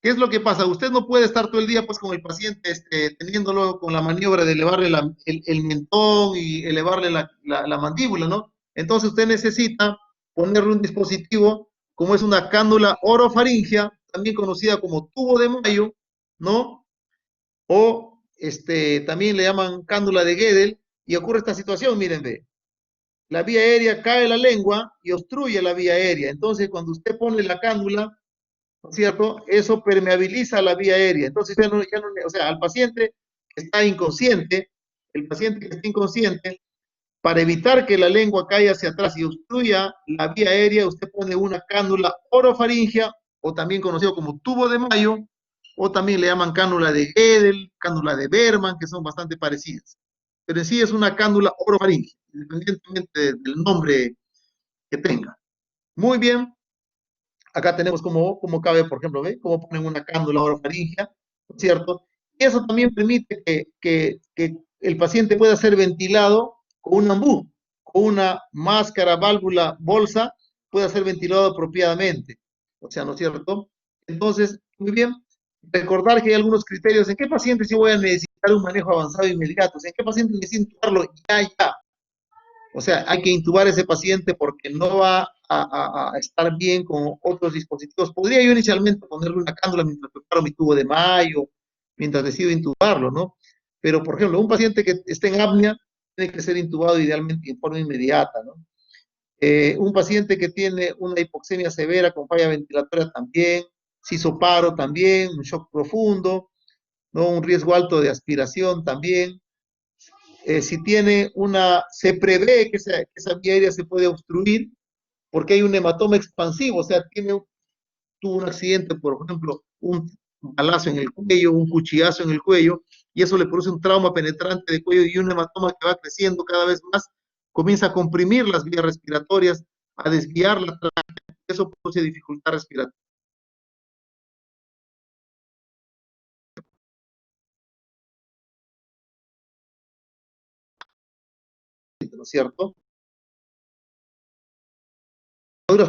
¿qué es lo que pasa? Usted no puede estar todo el día pues con el paciente teniéndolo con la maniobra de elevarle el mentón y elevarle la mandíbula, ¿no? Entonces usted necesita ponerle un dispositivo como es una cánula orofaringia, también conocida como tubo de Mayo, ¿no? O también le llaman cánula de Gödel, y ocurre esta situación, miren, ve. La vía aérea cae la lengua y obstruye la vía aérea. Entonces, cuando usted pone la cánula, ¿no es cierto? Eso permeabiliza la vía aérea. Entonces, o sea, al paciente que está inconsciente, el paciente que está inconsciente, para evitar que la lengua caiga hacia atrás y obstruya la vía aérea, usted pone una cánula orofaringia, o también conocido como tubo de Mayo, o también le llaman cánula de Gödel, cánula de Berman, que son bastante parecidas. Pero en sí es una cánula orofaringia, independientemente del nombre que tenga. Muy bien, acá tenemos cómo cabe, por ejemplo, ¿ve? Cómo ponen una cánula orofaringia, ¿no es cierto? Y eso también permite que el paciente pueda ser ventilado con un ambú, con una máscara, válvula, bolsa, pueda ser ventilado apropiadamente. O sea, ¿no es cierto? Entonces, muy bien, recordar que hay algunos criterios. ¿En qué paciente sí voy a necesitar un manejo avanzado inmediato? O sea, ¿en qué paciente necesito intubarlo ya? O sea, hay que intubar a ese paciente porque no va a estar bien con otros dispositivos. Podría yo inicialmente ponerle una cánula mientras preparo mi tubo de Mayo, mientras decido intubarlo, ¿no? Pero, por ejemplo, un paciente que esté en apnea tiene que ser intubado idealmente en forma inmediata, ¿no? Un paciente que tiene una hipoxemia severa con falla ventilatoria también, sisoparo también, un shock profundo, ¿no? Un riesgo alto de aspiración también. Si tiene se prevé que esa vía aérea se puede obstruir porque hay un hematoma expansivo, o sea, tuvo un accidente, por ejemplo, un balazo en el cuello, un cuchillazo en el cuello, y eso le produce un trauma penetrante de cuello y un hematoma que va creciendo cada vez más, comienza a comprimir las vías respiratorias, a desviar la tráquea, eso produce dificultad respiratoria. ¿No es cierto?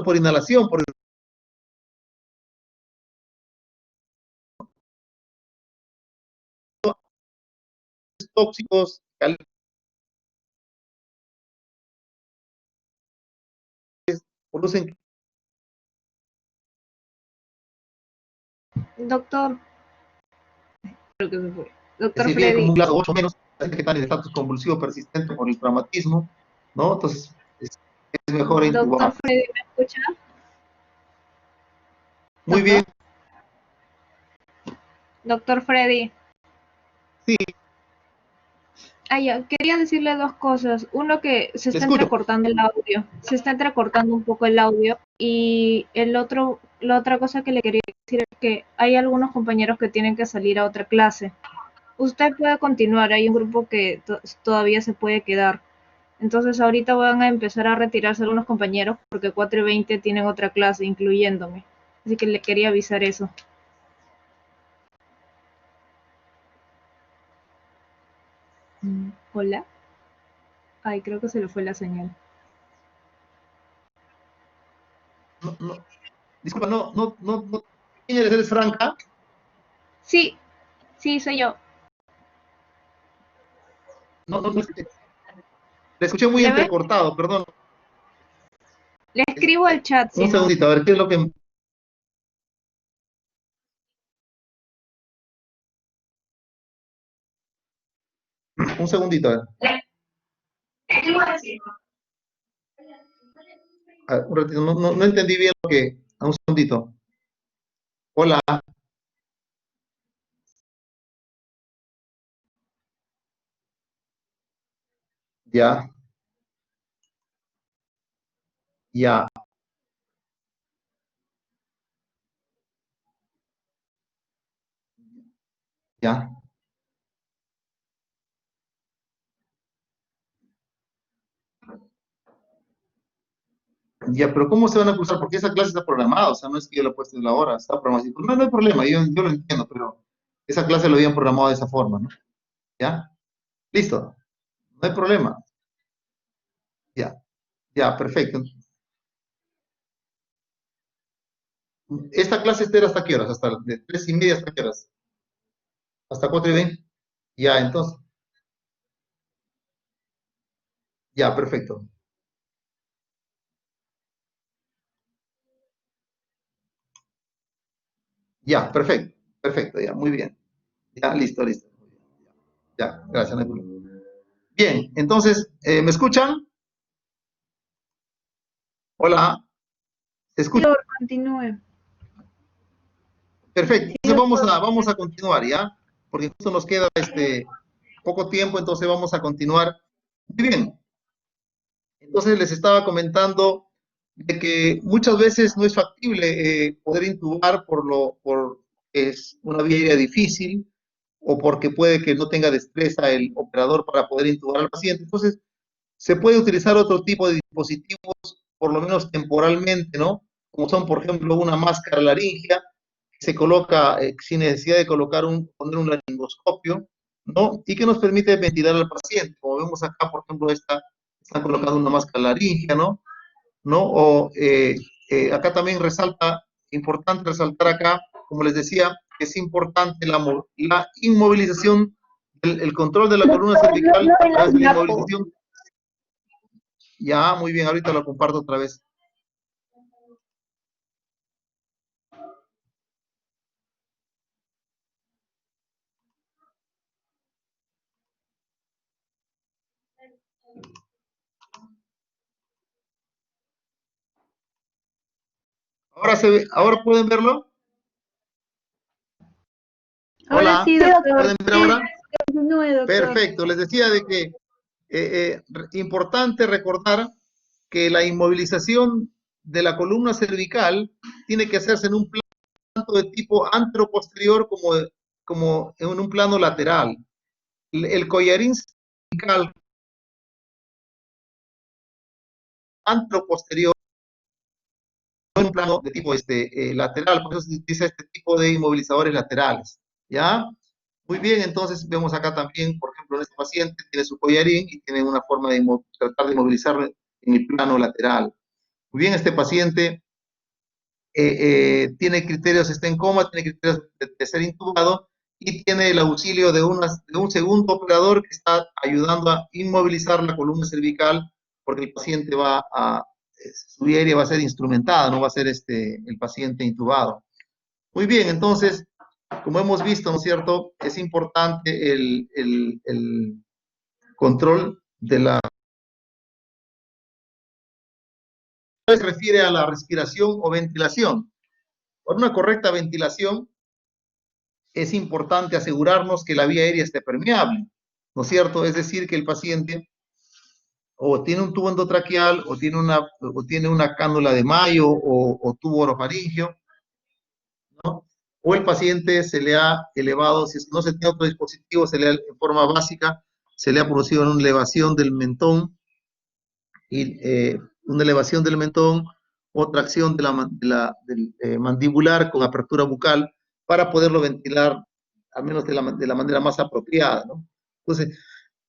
Por inhalación, por tóxicos, producen. Doctor, creo que se fue. Es Doctor decir, viene como Freddy. un grado 8 menos, paciente que está en estatus convulsivo persistente por el traumatismo, ¿no? Entonces, es mejor intubar. Doctor Freddy, ¿me escucha? Muy bien. Doctor Freddy. Sí. Quería decirle dos cosas. Uno, que se está escucho. entrecortando el audio. Se está entrecortando un poco el audio. Y la otra cosa que le quería decir es que hay algunos compañeros que tienen que salir a otra clase. Usted puede continuar, hay un grupo que todavía se puede quedar. Entonces ahorita van a empezar a retirarse algunos compañeros porque 4:20 tienen otra clase, incluyéndome. Así que le quería avisar eso. Hola. Ay, creo que se le fue la señal. No. Disculpa, no. ¿Quién eres? ¿Eres Franca? Sí, soy yo. No escuché. Le escuché muy ¿Le ven? entrecortado, perdón. Le escribo al chat. Un segundito, a ver, ¿qué es lo que...? Un segundito, a ver. A ver, un ratito, no entendí bien lo que... Un segundito. Hola. Ya. Ya. Ya. Ya, pero ¿cómo se van a cruzar? Porque esa clase está programada, o sea, no es que yo la he puesto en la hora, está programada. No hay problema, yo lo entiendo, pero esa clase lo habían programado de esa forma, ¿no? ¿Ya? Listo, no hay problema. Ya, perfecto. ¿Esta clase espera hasta qué horas? ¿Hasta de 3:30 hasta qué horas? ¿Hasta 4:20? Ya, entonces. Ya, perfecto. Ya, perfecto, ya, muy bien. Ya, listo. Ya, gracias, no hay problema. Bien, entonces, ¿me escuchan? Hola, ¿se escucha? Doctor, continúe. Perfecto, Sí, entonces doctor. vamos a continuar, ¿ya? Porque justo nos queda poco tiempo, entonces vamos a continuar. Muy bien. Entonces les estaba comentando de que muchas veces no es factible poder intubar por es una vía aérea difícil o porque puede que no tenga destreza el operador para poder intubar al paciente. Entonces, se puede utilizar otro tipo de dispositivos, por lo menos temporalmente, ¿no? Como son, por ejemplo, una máscara laringea, que se coloca sin necesidad de poner un laringoscopio, ¿no? Y que nos permite ventilar al paciente. Como vemos acá, por ejemplo, están colocando una máscara laringea, ¿no? O acá también importante resaltar acá, como les decía, que es importante la inmovilización, el control de la columna cervical a través de la inmovilización. Ya, muy bien, ahorita lo comparto otra vez. Ahora se ve, ¿ahora pueden verlo? Ahora sí, doctor. ¿Pueden ver ahora? Continúe, doctor. Perfecto, les decía de que importante recordar que la inmovilización de la columna cervical tiene que hacerse en un plano tanto de tipo anteroposterior como en un plano lateral. El collarín cervical anteroposterior en un plano de tipo lateral, por eso se utiliza este tipo de inmovilizadores laterales, ¿ya? Muy bien, entonces vemos acá también, por ejemplo, en este paciente tiene su collarín y tiene una forma de tratar de inmovilizarlo en el plano lateral. Muy bien, este paciente tiene criterios, está en coma, tiene criterios de ser intubado y tiene el auxilio de un segundo operador que está ayudando a inmovilizar la columna cervical porque el paciente su vía aérea va a ser instrumentada, no va a ser el paciente intubado. Muy bien, entonces, como hemos visto, ¿no es cierto?, es importante el control de la... Se refiere a la respiración o ventilación. Por una correcta ventilación, es importante asegurarnos que la vía aérea esté permeable, ¿no es cierto? Es decir, que el paciente o tiene un tubo endotraqueal o tiene una cánula de Mayo o tubo orofaringeo, ¿no? O el paciente se le ha elevado, si no se tiene otro dispositivo, se le ha, en forma básica, se le ha producido una elevación del mentón, y una elevación del mentón o tracción del mandibular con apertura bucal para poderlo ventilar, al menos de la manera más apropiada, ¿no? Entonces,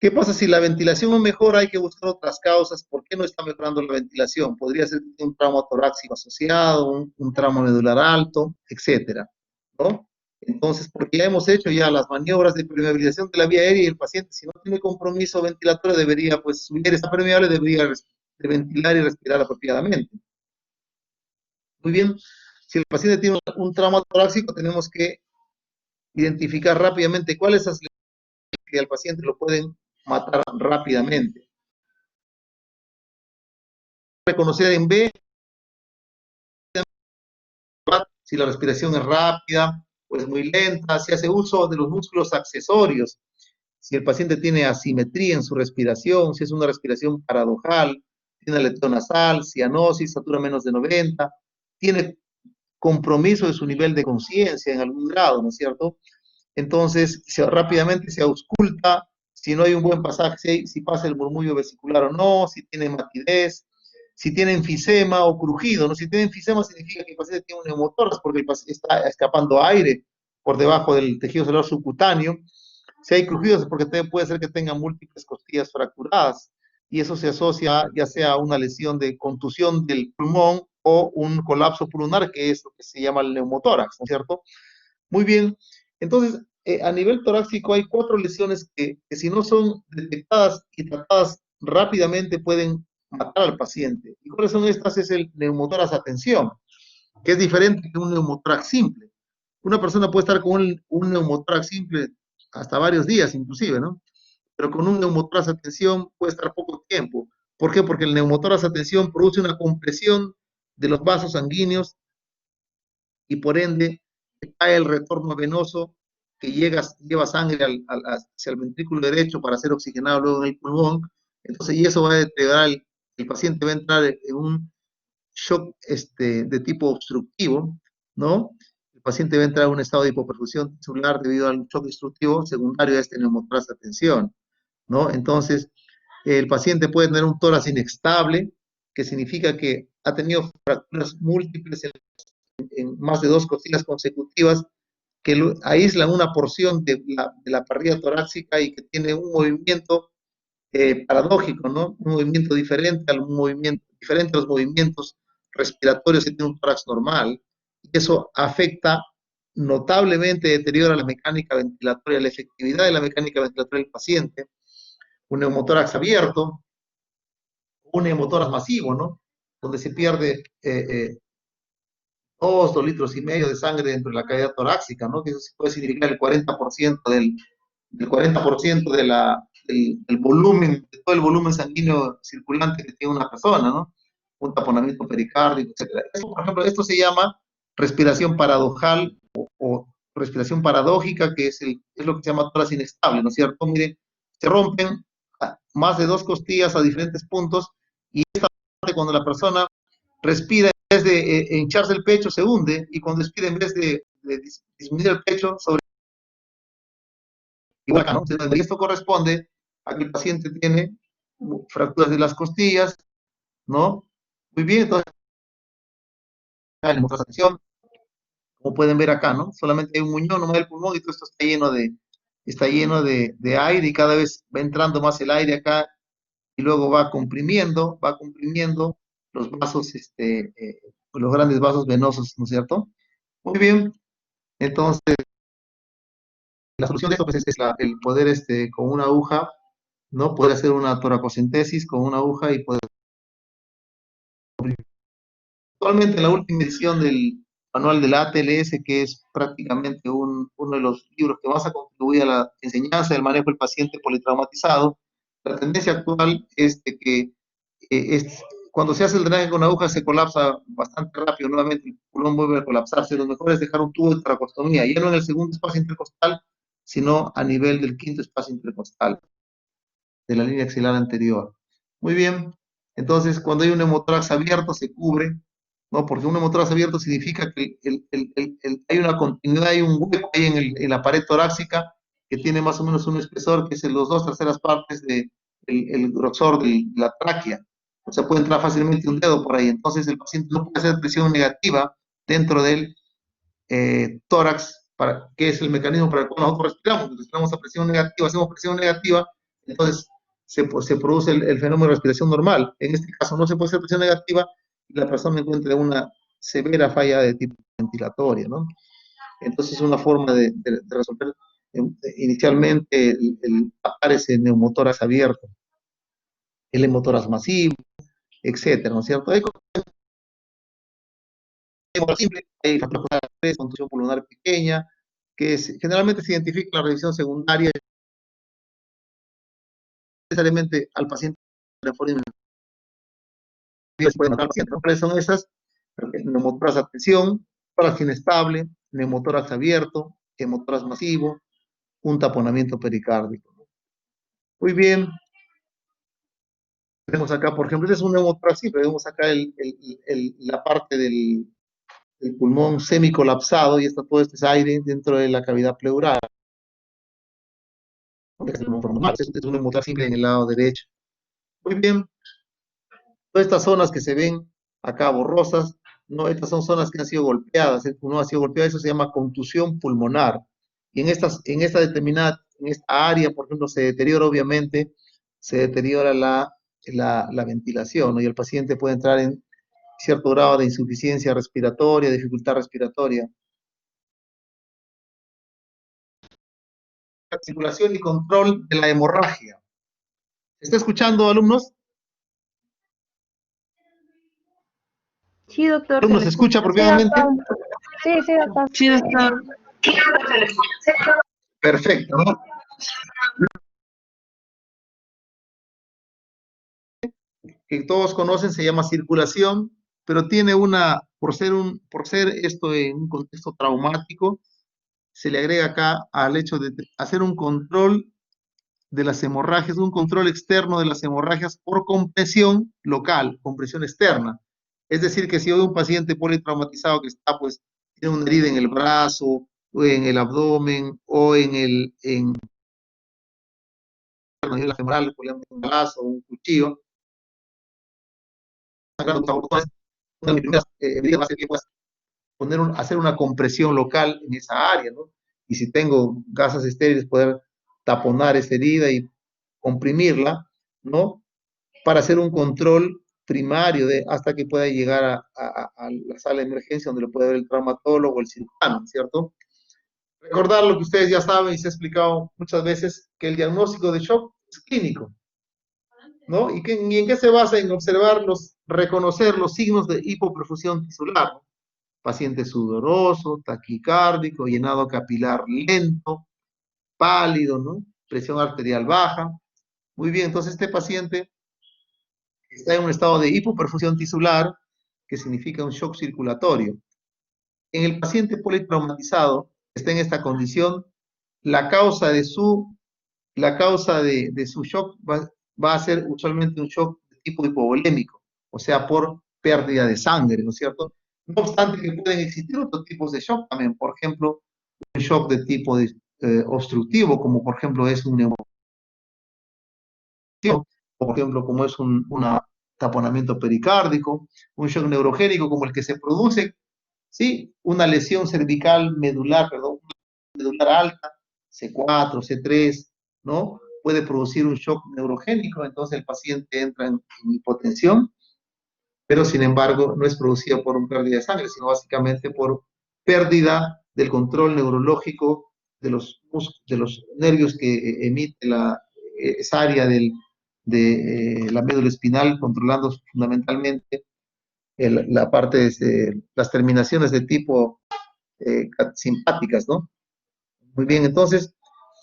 ¿qué pasa si la ventilación no mejora? Hay que buscar otras causas. ¿Por qué no está mejorando la ventilación? Podría ser un trauma torácico asociado, un trauma medular alto, etcétera, ¿no? Entonces, porque ya hemos hecho ya las maniobras de permeabilización de la vía aérea y el paciente, si no tiene compromiso ventilatorio, debería, pues, su aire está permeable, debería de ventilar y respirar apropiadamente. Muy bien, si el paciente tiene un trauma torácico, tenemos que identificar rápidamente cuáles son las lesiones que al paciente lo pueden matar rápidamente. Reconocer en B si la respiración es rápida o es muy lenta, si hace uso de los músculos accesorios, si el paciente tiene asimetría en su respiración, si es una respiración paradojal, tiene aleteo nasal, cianosis, satura menos de 90, tiene compromiso de su nivel de conciencia en algún grado, ¿no es cierto? Entonces, rápidamente se ausculta si no hay un buen pasaje, si pasa el murmullo vesicular o no, si tiene matidez, si tiene enfisema o crujido, ¿no? Si tiene enfisema significa que el paciente tiene un neumotórax porque el paciente está escapando aire por debajo del tejido celular subcutáneo. Si hay crujidos es porque puede ser que tenga múltiples costillas fracturadas y eso se asocia ya sea a una lesión de contusión del pulmón o un colapso pulmonar, que es lo que se llama el neumotórax, ¿no es cierto? Muy bien, entonces a nivel torácico hay 4 lesiones que si no son detectadas y tratadas rápidamente pueden matar al paciente. ¿Y cuáles son estas? Es el neumotórax a tensión, que es diferente que un neumotórax simple. Una persona puede estar con un neumotórax simple hasta varios días inclusive, ¿no? Pero con un neumotórax a tensión puede estar poco tiempo. ¿Por qué? Porque el neumotórax a tensión produce una compresión de los vasos sanguíneos y por ende cae el retorno venoso que lleva sangre hacia el ventrículo derecho para ser oxigenado luego en el pulmón. Entonces, y eso va a deteriorar, el paciente va a entrar en un shock de tipo obstructivo, ¿no? El paciente va a entrar en un estado de hipoperfusión celular debido al shock obstructivo secundario a este neumotórax a tensión, ¿no? Entonces, el paciente puede tener un tórax inestable, que significa que ha tenido fracturas múltiples en más de 2 costillas consecutivas que aíslan una porción de la parrilla torácica y que tiene un movimiento paradójico, ¿no? Un movimiento diferente diferente a los movimientos respiratorios que tiene un tórax normal. Y eso afecta notablemente, deteriora la mecánica ventilatoria, la efectividad de la mecánica ventilatoria del paciente. Un neumotórax abierto, un neumotórax masivo, ¿no? Donde se pierde 2 litros y medio de sangre dentro de la cavidad torácica, ¿no? Que eso puede significar el 40% del 40% del volumen, de todo el volumen sanguíneo circulante que tiene una persona, ¿no? Un taponamiento pericárdico, etc. Esto, por ejemplo, esto se llama respiración paradojal o respiración paradójica, que es lo que se llama tórax inestable, ¿no es cierto? Miren, se rompen más de 2 costillas a diferentes puntos y esta parte cuando la persona respira, en vez de hincharse el pecho, se hunde, y cuando respira, en vez de disminuir el pecho, sobre igual acá, ¿no? Y esto corresponde a que el paciente tiene fracturas de las costillas, ¿no? Muy bien, entonces, la atención, como pueden ver acá, ¿no? Solamente hay un muñón nomás del pulmón y todo esto está lleno de aire y cada vez va entrando más el aire acá y luego va comprimiendo los vasos, los grandes vasos venosos, ¿no es cierto? Muy bien, entonces, la solución de esto pues, es el poder, con una aguja, ¿no? Poder hacer una toracocentesis con una aguja y poder... Actualmente, en la última edición del manual de la ATLS, que es prácticamente uno de los libros que más ha contribuido a la enseñanza del manejo del paciente politraumatizado. La tendencia actual es de que cuando se hace el drenaje con aguja se colapsa bastante rápido, nuevamente el pulmón vuelve a colapsarse. Lo mejor es dejar un tubo de tracostomía, ya no en el segundo espacio intercostal, sino a nivel del quinto espacio intercostal, de la línea axilar anterior. Muy bien, entonces cuando hay un neumotórax abierto se cubre, ¿no? Porque un neumotórax abierto significa que hay una continuidad, hay un hueco ahí en la pared torácica que tiene más o menos un espesor que es en las 2/3 partes del el grosor de la tráquea. O sea, puede entrar fácilmente un dedo por ahí. Entonces el paciente no puede hacer presión negativa dentro del tórax, que es el mecanismo para el cual nosotros respiramos. Respiramos a presión negativa, hacemos presión negativa, entonces se produce el fenómeno de respiración normal. En este caso no se puede hacer presión negativa y la persona encuentra una severa falla de tipo ventilatoria, ¿no? Entonces es una forma de resolver. Inicialmente aparece neumotórax abierto, el hemotórax masivo, etcétera, ¿no es cierto? Hay simple, hay contusión pulmonar pequeña, que generalmente se identifica en la revisión secundaria, necesariamente al paciente ¿cuáles son esas? Neumotórax a tensión, tórax inestable, neumotórax abierto, hemotórax masivo, un taponamiento pericárdico. Muy bien. Tenemos acá, por ejemplo, este es un neumotórax simple, vemos acá la parte del pulmón semicolapsado y todo este es aire dentro de la cavidad pleural. Es un neumotórax simple en el lado derecho. Muy bien. Todas estas zonas que se ven acá borrosas, no, estas son zonas que han sido golpeadas. Uno ha sido golpeado, eso se llama contusión pulmonar. Y en esta área, por ejemplo, se deteriora obviamente, se deteriora la ventilación, ¿no? Y el paciente puede entrar en cierto grado de insuficiencia respiratoria, dificultad respiratoria. Circulación y control de la hemorragia. ¿Se está escuchando, alumnos? Sí, doctor. ¿Alumnos se escucha apropiadamente? Sí, doctor. Sí, doctor. Perfecto, ¿no? Que todos conocen, se llama circulación, pero tiene por ser esto en un contexto traumático, se le agrega acá al hecho de hacer un control de las hemorragias, un control externo de las hemorragias por compresión local, compresión externa. Es decir, que si hay un paciente politraumatizado que está, pues, tiene una herida en el brazo, o en el abdomen, o en la femoral, un balazo, un cuchillo, una de mis primeras medidas va a ser que puedas hacer una compresión local en esa área, ¿no? Y si tengo gasas estériles, poder taponar esa herida y comprimirla, ¿no? Para hacer un control primario hasta que pueda llegar a la sala de emergencia donde lo puede ver el traumatólogo o el cirujano, ¿cierto? Recordar lo que ustedes ya saben y se ha explicado muchas veces, que el diagnóstico de shock es clínico, ¿no? ¿Y en qué se basa? En reconocer los signos de hipoperfusión tisular, ¿no? Paciente sudoroso, taquicárdico, llenado capilar lento, pálido, ¿no? Presión arterial baja. Muy bien, entonces este paciente está en un estado de hipoperfusión tisular, que significa un shock circulatorio. En el paciente politraumatizado que está en esta condición, la causa de su shock va a ser usualmente un shock de tipo hipovolémico, o sea, por pérdida de sangre, ¿no es cierto? No obstante que pueden existir otros tipos de shock también, por ejemplo, un shock de tipo obstructivo, como por ejemplo es un neumonía, por ejemplo, como es un taponamiento pericárdico, un shock neurogénico como el que se produce, ¿sí? Una lesión cervical medular, medular alta, C4, C3, ¿no? Puede producir un shock neurogénico, entonces el paciente entra en hipotensión, pero sin embargo no es producida por una pérdida de sangre, sino básicamente por pérdida del control neurológico de los nervios que emite esa área de la médula espinal, controlando fundamentalmente la parte de las terminaciones de tipo simpáticas, ¿no? Muy bien, entonces,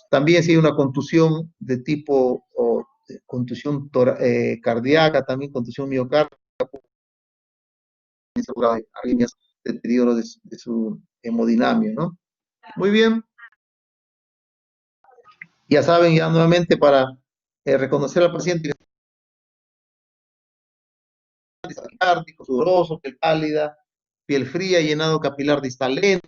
también si hay una contusión de tipo contusión cardíaca, también contusión miocárdica, arritmias, deterioro de su hemodinamia, ¿no? Muy bien, ya saben, ya nuevamente para reconocer al paciente que es taquicárdico, sudoroso, piel pálida, piel fría, llenado capilar distal lento,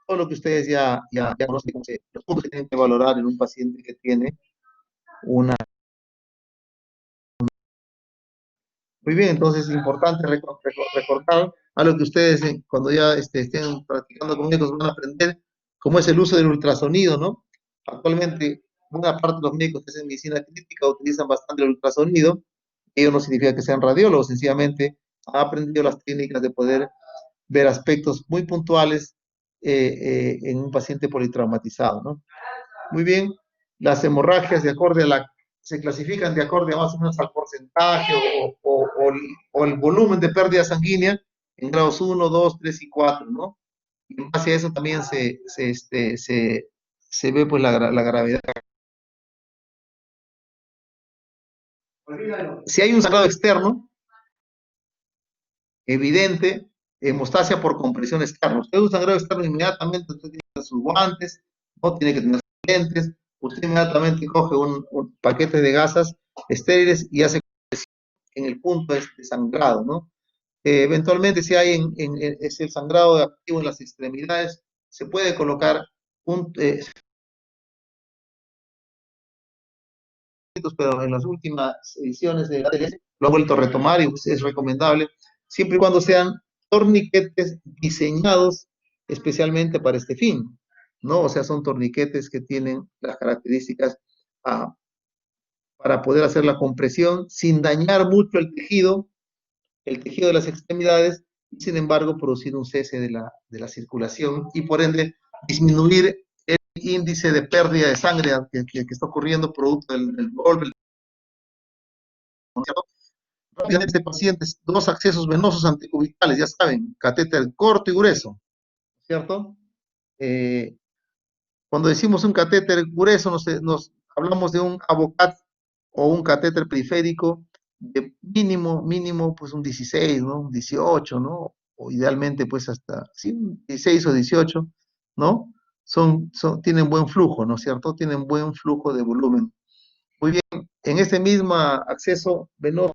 todo lo que ustedes ya conocen, los puntos que tienen que valorar en un paciente que tiene una. Muy bien, entonces es importante recordar algo que ustedes cuando ya estén practicando con médicos van a aprender, como es el uso del ultrasonido, ¿no? Actualmente, buena parte de los médicos que hacen medicina crítica utilizan bastante el ultrasonido. Ello no significa que sean radiólogos, sencillamente han aprendido las técnicas de poder ver aspectos muy puntuales en un paciente politraumatizado, ¿no? Muy bien, las hemorragias se clasifican de acorde a más o menos al porcentaje o el volumen de pérdida sanguínea en grados 1, 2, 3 y 4, ¿no? Y en base a eso también se ve pues la gravedad. Si hay un sangrado externo, evidente, hemostasia por compresión externa. Usted un sangrado externo inmediatamente, usted tiene que tener sus guantes, no tiene que tener sus lentes, usted inmediatamente coge un paquete de gasas estériles y hace en el punto de sangrado, ¿no? Eventualmente, si hay es el sangrado activo en las extremidades, se puede colocar pero en las últimas ediciones de la ADLS lo ha vuelto a retomar y pues, es recomendable, siempre y cuando sean torniquetes diseñados especialmente para este fin, ¿no? O sea, son torniquetes que tienen las características para poder hacer la compresión sin dañar mucho el tejido de las extremidades, y sin embargo producir un cese de la circulación y por ende disminuir el índice de pérdida de sangre que está ocurriendo producto del golpe. Rápidamente, pacientes, dos accesos venosos anticubitales, ya saben, catéter corto y grueso, ¿cierto? Cuando decimos un catéter grueso, nos hablamos de un Avocat o un catéter periférico de mínimo, pues un 16, ¿no? Un 18, ¿no? O idealmente, pues hasta, sí, un 16 o 18, ¿no? Tienen buen flujo, ¿no es cierto? Tienen buen flujo de volumen. Muy bien, en este mismo acceso venoso,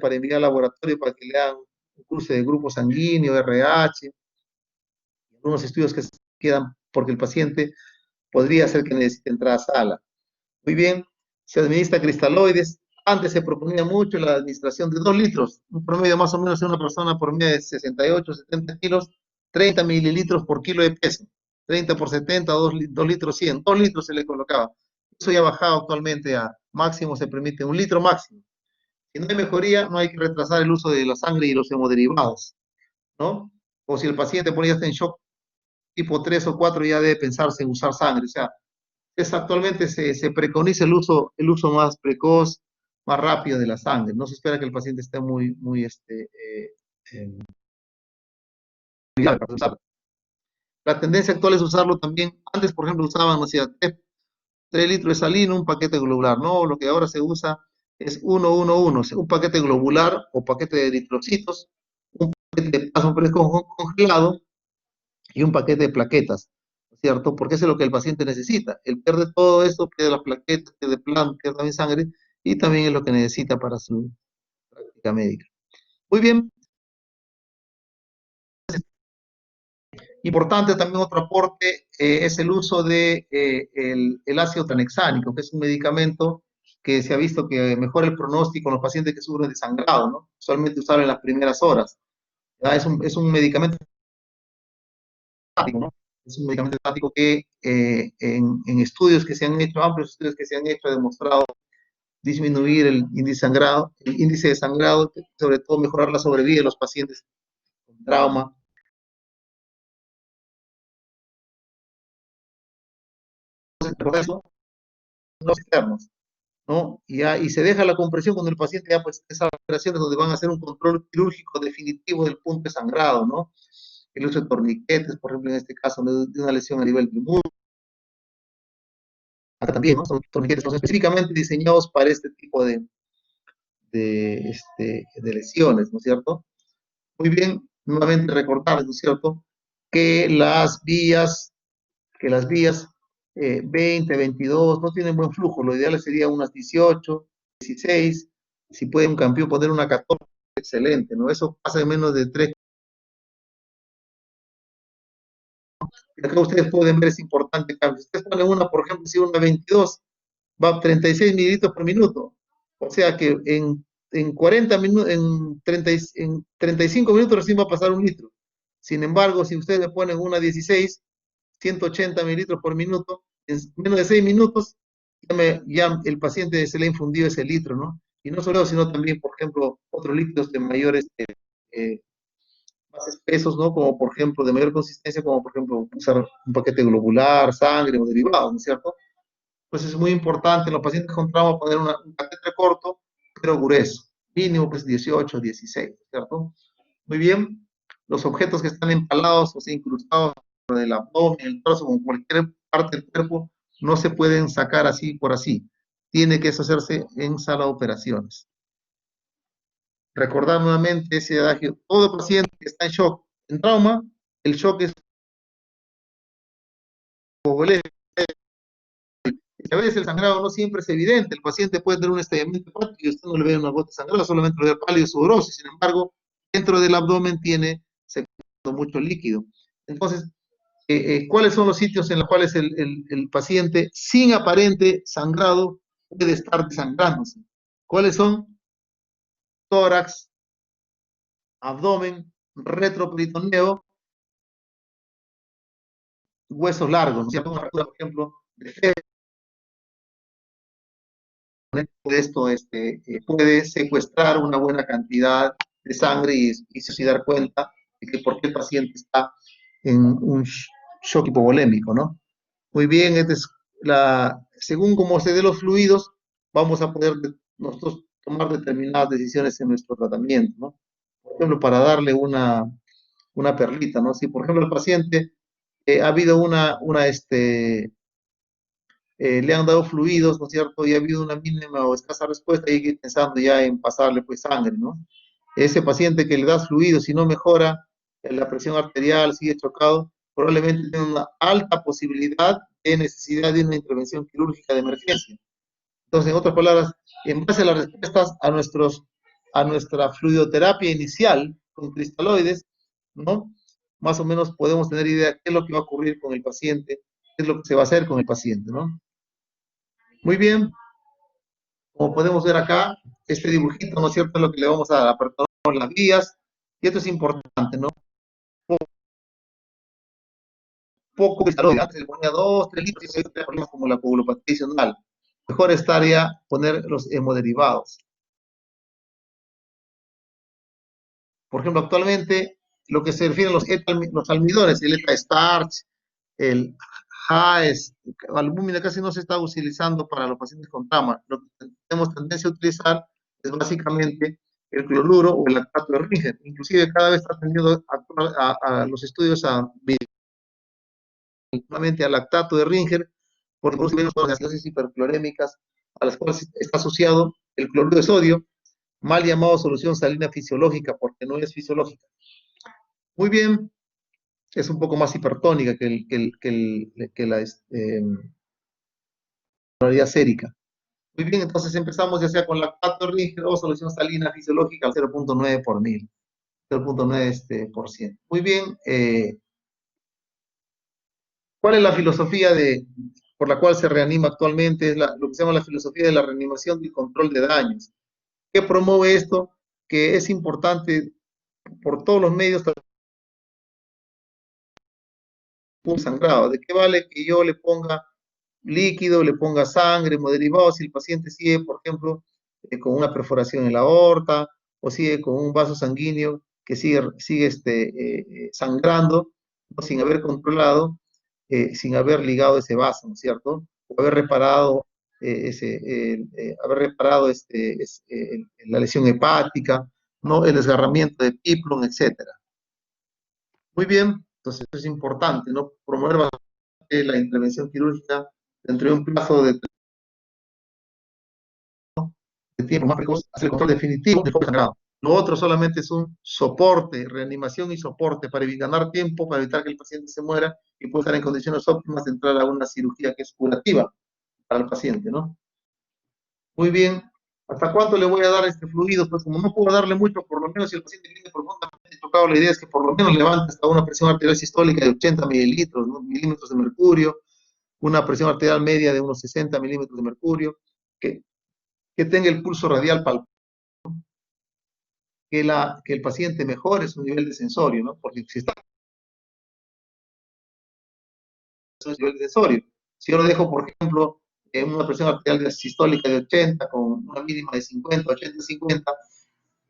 para enviar al laboratorio para que le hagan un curso de grupo sanguíneo, RH, algunos estudios que se quedan porque el paciente podría ser que necesite entrar a sala. Muy bien, se administra cristaloides. Antes se proponía mucho la administración de 2 litros, un promedio más o menos de una persona por medio de 68, 70 kilos, 30 mililitros por kilo de peso. 30 por 70, 2 litros 100, 2 litros se le colocaba. Eso ya ha bajado actualmente a máximo, se permite 1 litro máximo. Si no hay mejoría, no hay que retrasar el uso de la sangre y los hemoderivados, ¿no? O si el paciente por ya está en shock tipo 3 o 4, ya debe pensarse en usar sangre. O sea, actualmente se preconiza el uso más precoz, más rápido de la sangre. No se espera que el paciente esté muy para usarlo. La tendencia actual es usarlo también. Antes, por ejemplo, usaban, no sé, 3 litros de salina, un paquete globular. No, lo que ahora se usa es 1-1-1, un paquete globular o paquete de eritrocitos, un paquete de plasma congelado y un paquete de plaquetas, ¿cierto? Porque eso es lo que el paciente necesita. Él pierde todo esto, pierde las plaquetas, pierde plasma, pierde también sangre, y también es lo que necesita para su práctica médica. Muy bien. Importante también otro aporte es el uso de el ácido tranexánico, que es un medicamento que se ha visto que mejora el pronóstico en los pacientes que sufren de sangrado, ¿no? Usualmente usarlo en las primeras horas. Es un medicamento estático, ¿no? Es un medicamento estático que en estudios que se han hecho, amplios estudios que se han hecho, ha demostrado disminuir el índice de sangrado, sobre todo mejorar la sobrevida de los pacientes con trauma. Por eso, los externos. ¿no? Y se deja la compresión cuando el paciente ya pues esas operaciones donde van a hacer un control quirúrgico definitivo del punto de sangrado, ¿no? El uso de torniquetes, por ejemplo, en este caso de una lesión a nivel del muslo. Acá también, ¿no? Son torniquetes que son específicamente diseñados para este tipo de lesiones, ¿no es cierto? Muy bien, nuevamente recordarles, ¿no es cierto? Que las vías 20, 22 no tienen buen flujo, lo ideal sería unas 18, 16, si puede un campeón poner una 14, excelente, ¿no? Eso pasa en menos de 3. Acá ustedes pueden ver ese importante cambio. Si ustedes ponen una, por ejemplo, si una 22, va a 36 mililitros por minuto. O sea que en 40 minutos, en 35 minutos recién va a pasar un litro. Sin embargo, si ustedes le ponen una 16, 180 mililitros por minuto, en menos de 6 minutos, ya el paciente se le ha infundido ese litro, ¿no? Y no solo eso, sino también, por ejemplo, otros líquidos de mayores, más espesos, ¿no? Como por ejemplo, de mayor consistencia, como por ejemplo, usar un paquete globular, sangre o derivados, ¿no es cierto? Pues es muy importante en los pacientes con trauma poner un catéter corto, pero grueso, mínimo pues 18, 16, ¿cierto? Muy bien, los objetos que están empalados o sea, incrustados en el abdomen, el torso, con cualquier parte del cuerpo, no se pueden sacar así por así. Tiene que eso hacerse en sala de operaciones. Recordar nuevamente ese adagio, todo paciente que está en shock, en trauma, el shock es a veces el sangrado no siempre es evidente, el paciente puede tener un estallamiento hepático y usted no le ve una gota de sangrado, solamente lo ve pálido, sudoroso, sin embargo, dentro del abdomen tiene mucho líquido. Entonces, ¿cuáles son los sitios en los cuales el paciente sin aparente sangrado puede estar desangrándose? ¿Cuáles son? Tórax, abdomen, retroperitoneo, huesos largos, ¿no? Si hay una fractura, por ejemplo, de fémur, esto puede secuestrar una buena cantidad de sangre y se dar cuenta de que por qué el paciente está en un shock hipovolémico, ¿no? Muy bien, según cómo se den los fluidos, vamos a poder nosotros tomar determinadas decisiones en nuestro tratamiento, ¿no? Por ejemplo, para darle una perlita, ¿no? Si, por ejemplo, el paciente ha habido le han dado fluidos, ¿no es cierto? Y ha habido una mínima o escasa respuesta, y hay que ir pensando ya en pasarle, pues, sangre, ¿no? Ese paciente que le das fluidos y no mejora, la presión arterial, sigue chocado, probablemente tenga una alta posibilidad de necesidad de una intervención quirúrgica de emergencia. Entonces, en otras palabras, en base a las respuestas a nuestra fluidoterapia inicial con cristaloides, ¿no? Más o menos podemos tener idea de qué es lo que va a ocurrir con el paciente, qué es lo que se va a hacer con el paciente, ¿no? Muy bien, como podemos ver acá, este dibujito, ¿no es cierto?, es lo que le vamos a apertar las vías, y esto es importante, ¿no? Poco cristaloide, antes se le ponía 2, 3 litros, y se tenía problemas como la coagulopatía adicional. Mejor estaría poner los hemoderivados. Por ejemplo, actualmente, lo que se refiere a los almidones, el ETA-Starch, el HAES, albúmina casi no se está utilizando para los pacientes con trauma. Lo que tenemos tendencia a utilizar es básicamente el cloruro o el lactato de Ringer. Inclusive cada vez está tendiendo a los estudios al lactato de Ringer, porque produce menos gaseosas hiperclorémicas, a las cuales está asociado el cloruro de sodio, mal llamado solución salina fisiológica, porque no es fisiológica. Muy bien, es un poco más hipertónica que la tonalidad sérica. Muy bien, entonces empezamos ya sea con lactato de Ringer o solución salina fisiológica al 0.9 por mil, 0.9%. Muy bien, ¿cuál es la filosofía por la cual se reanima actualmente? Es lo que se llama la filosofía de la reanimación y control de daños. ¿Qué promueve esto? Que es importante por todos los medios un sangrado. ¿De qué vale que yo le ponga líquido, le ponga sangre, hemoderivados, si el paciente sigue, por ejemplo, con una perforación en la aorta, o sigue con un vaso sanguíneo que sigue sangrando, ¿no? Sin haber controlado, sin haber ligado ese vaso, ¿no es cierto? O haber reparado haber reparado la lesión hepática, ¿no? El desgarramiento de Piplon, etcétera. Muy bien, entonces eso es importante, ¿no? Promover bastante la intervención quirúrgica dentro de un plazo de tiempo más precoz, hacer el control definitivo del foco sangrado. Lo otro solamente es un soporte, reanimación y soporte para ganar tiempo, para evitar que el paciente se muera y pueda estar en condiciones óptimas de entrar a una cirugía que es curativa para el paciente, ¿no? Muy bien. ¿Hasta cuánto le voy a dar este fluido? Pues como no puedo darle mucho, por lo menos si el paciente viene profundamente tocado, la idea es que por lo menos levante hasta una presión arterial sistólica de 80 mililitros, ¿no? Milímetros de mercurio, una presión arterial media de unos 60 milímetros de mercurio, que tenga el pulso radial palpable, que el paciente mejore su nivel de sensorio, ¿no? Porque si está en su nivel de sensorio, si yo lo dejo, por ejemplo, en una presión arterial sistólica de 80 con una mínima de 50, 80, 50,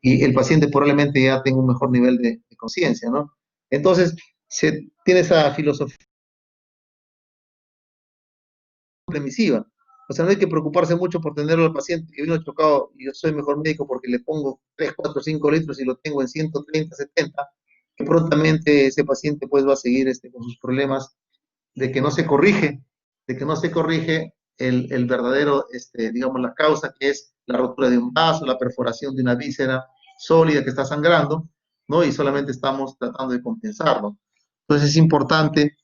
y el paciente probablemente ya tenga un mejor nivel de conciencia, ¿no? Entonces, se tiene esa filosofía permisiva. O sea, no hay que preocuparse mucho por tenerlo al paciente que vino chocado y yo soy mejor médico porque le pongo 3, 4, 5 litros y lo tengo en 130, 70, que prontamente ese paciente pues va a seguir con sus problemas de que no se corrige, el verdadero, digamos, la causa que es la rotura de un vaso, la perforación de una víscera sólida que está sangrando, ¿no? Y solamente estamos tratando de compensarlo. Entonces es importante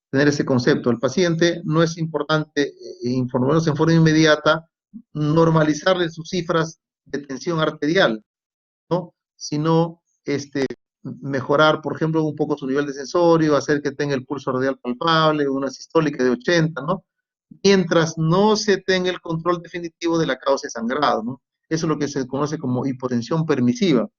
tener ese concepto. El paciente no es importante informarnos en forma inmediata, normalizarle sus cifras de tensión arterial, ¿no? Sino mejorar, por ejemplo, un poco su nivel de sensorio, hacer que tenga el pulso radial palpable, una sistólica de 80, ¿no? Mientras no se tenga el control definitivo de la causa de sangrado, ¿no? Eso es lo que se conoce como hipotensión permisiva.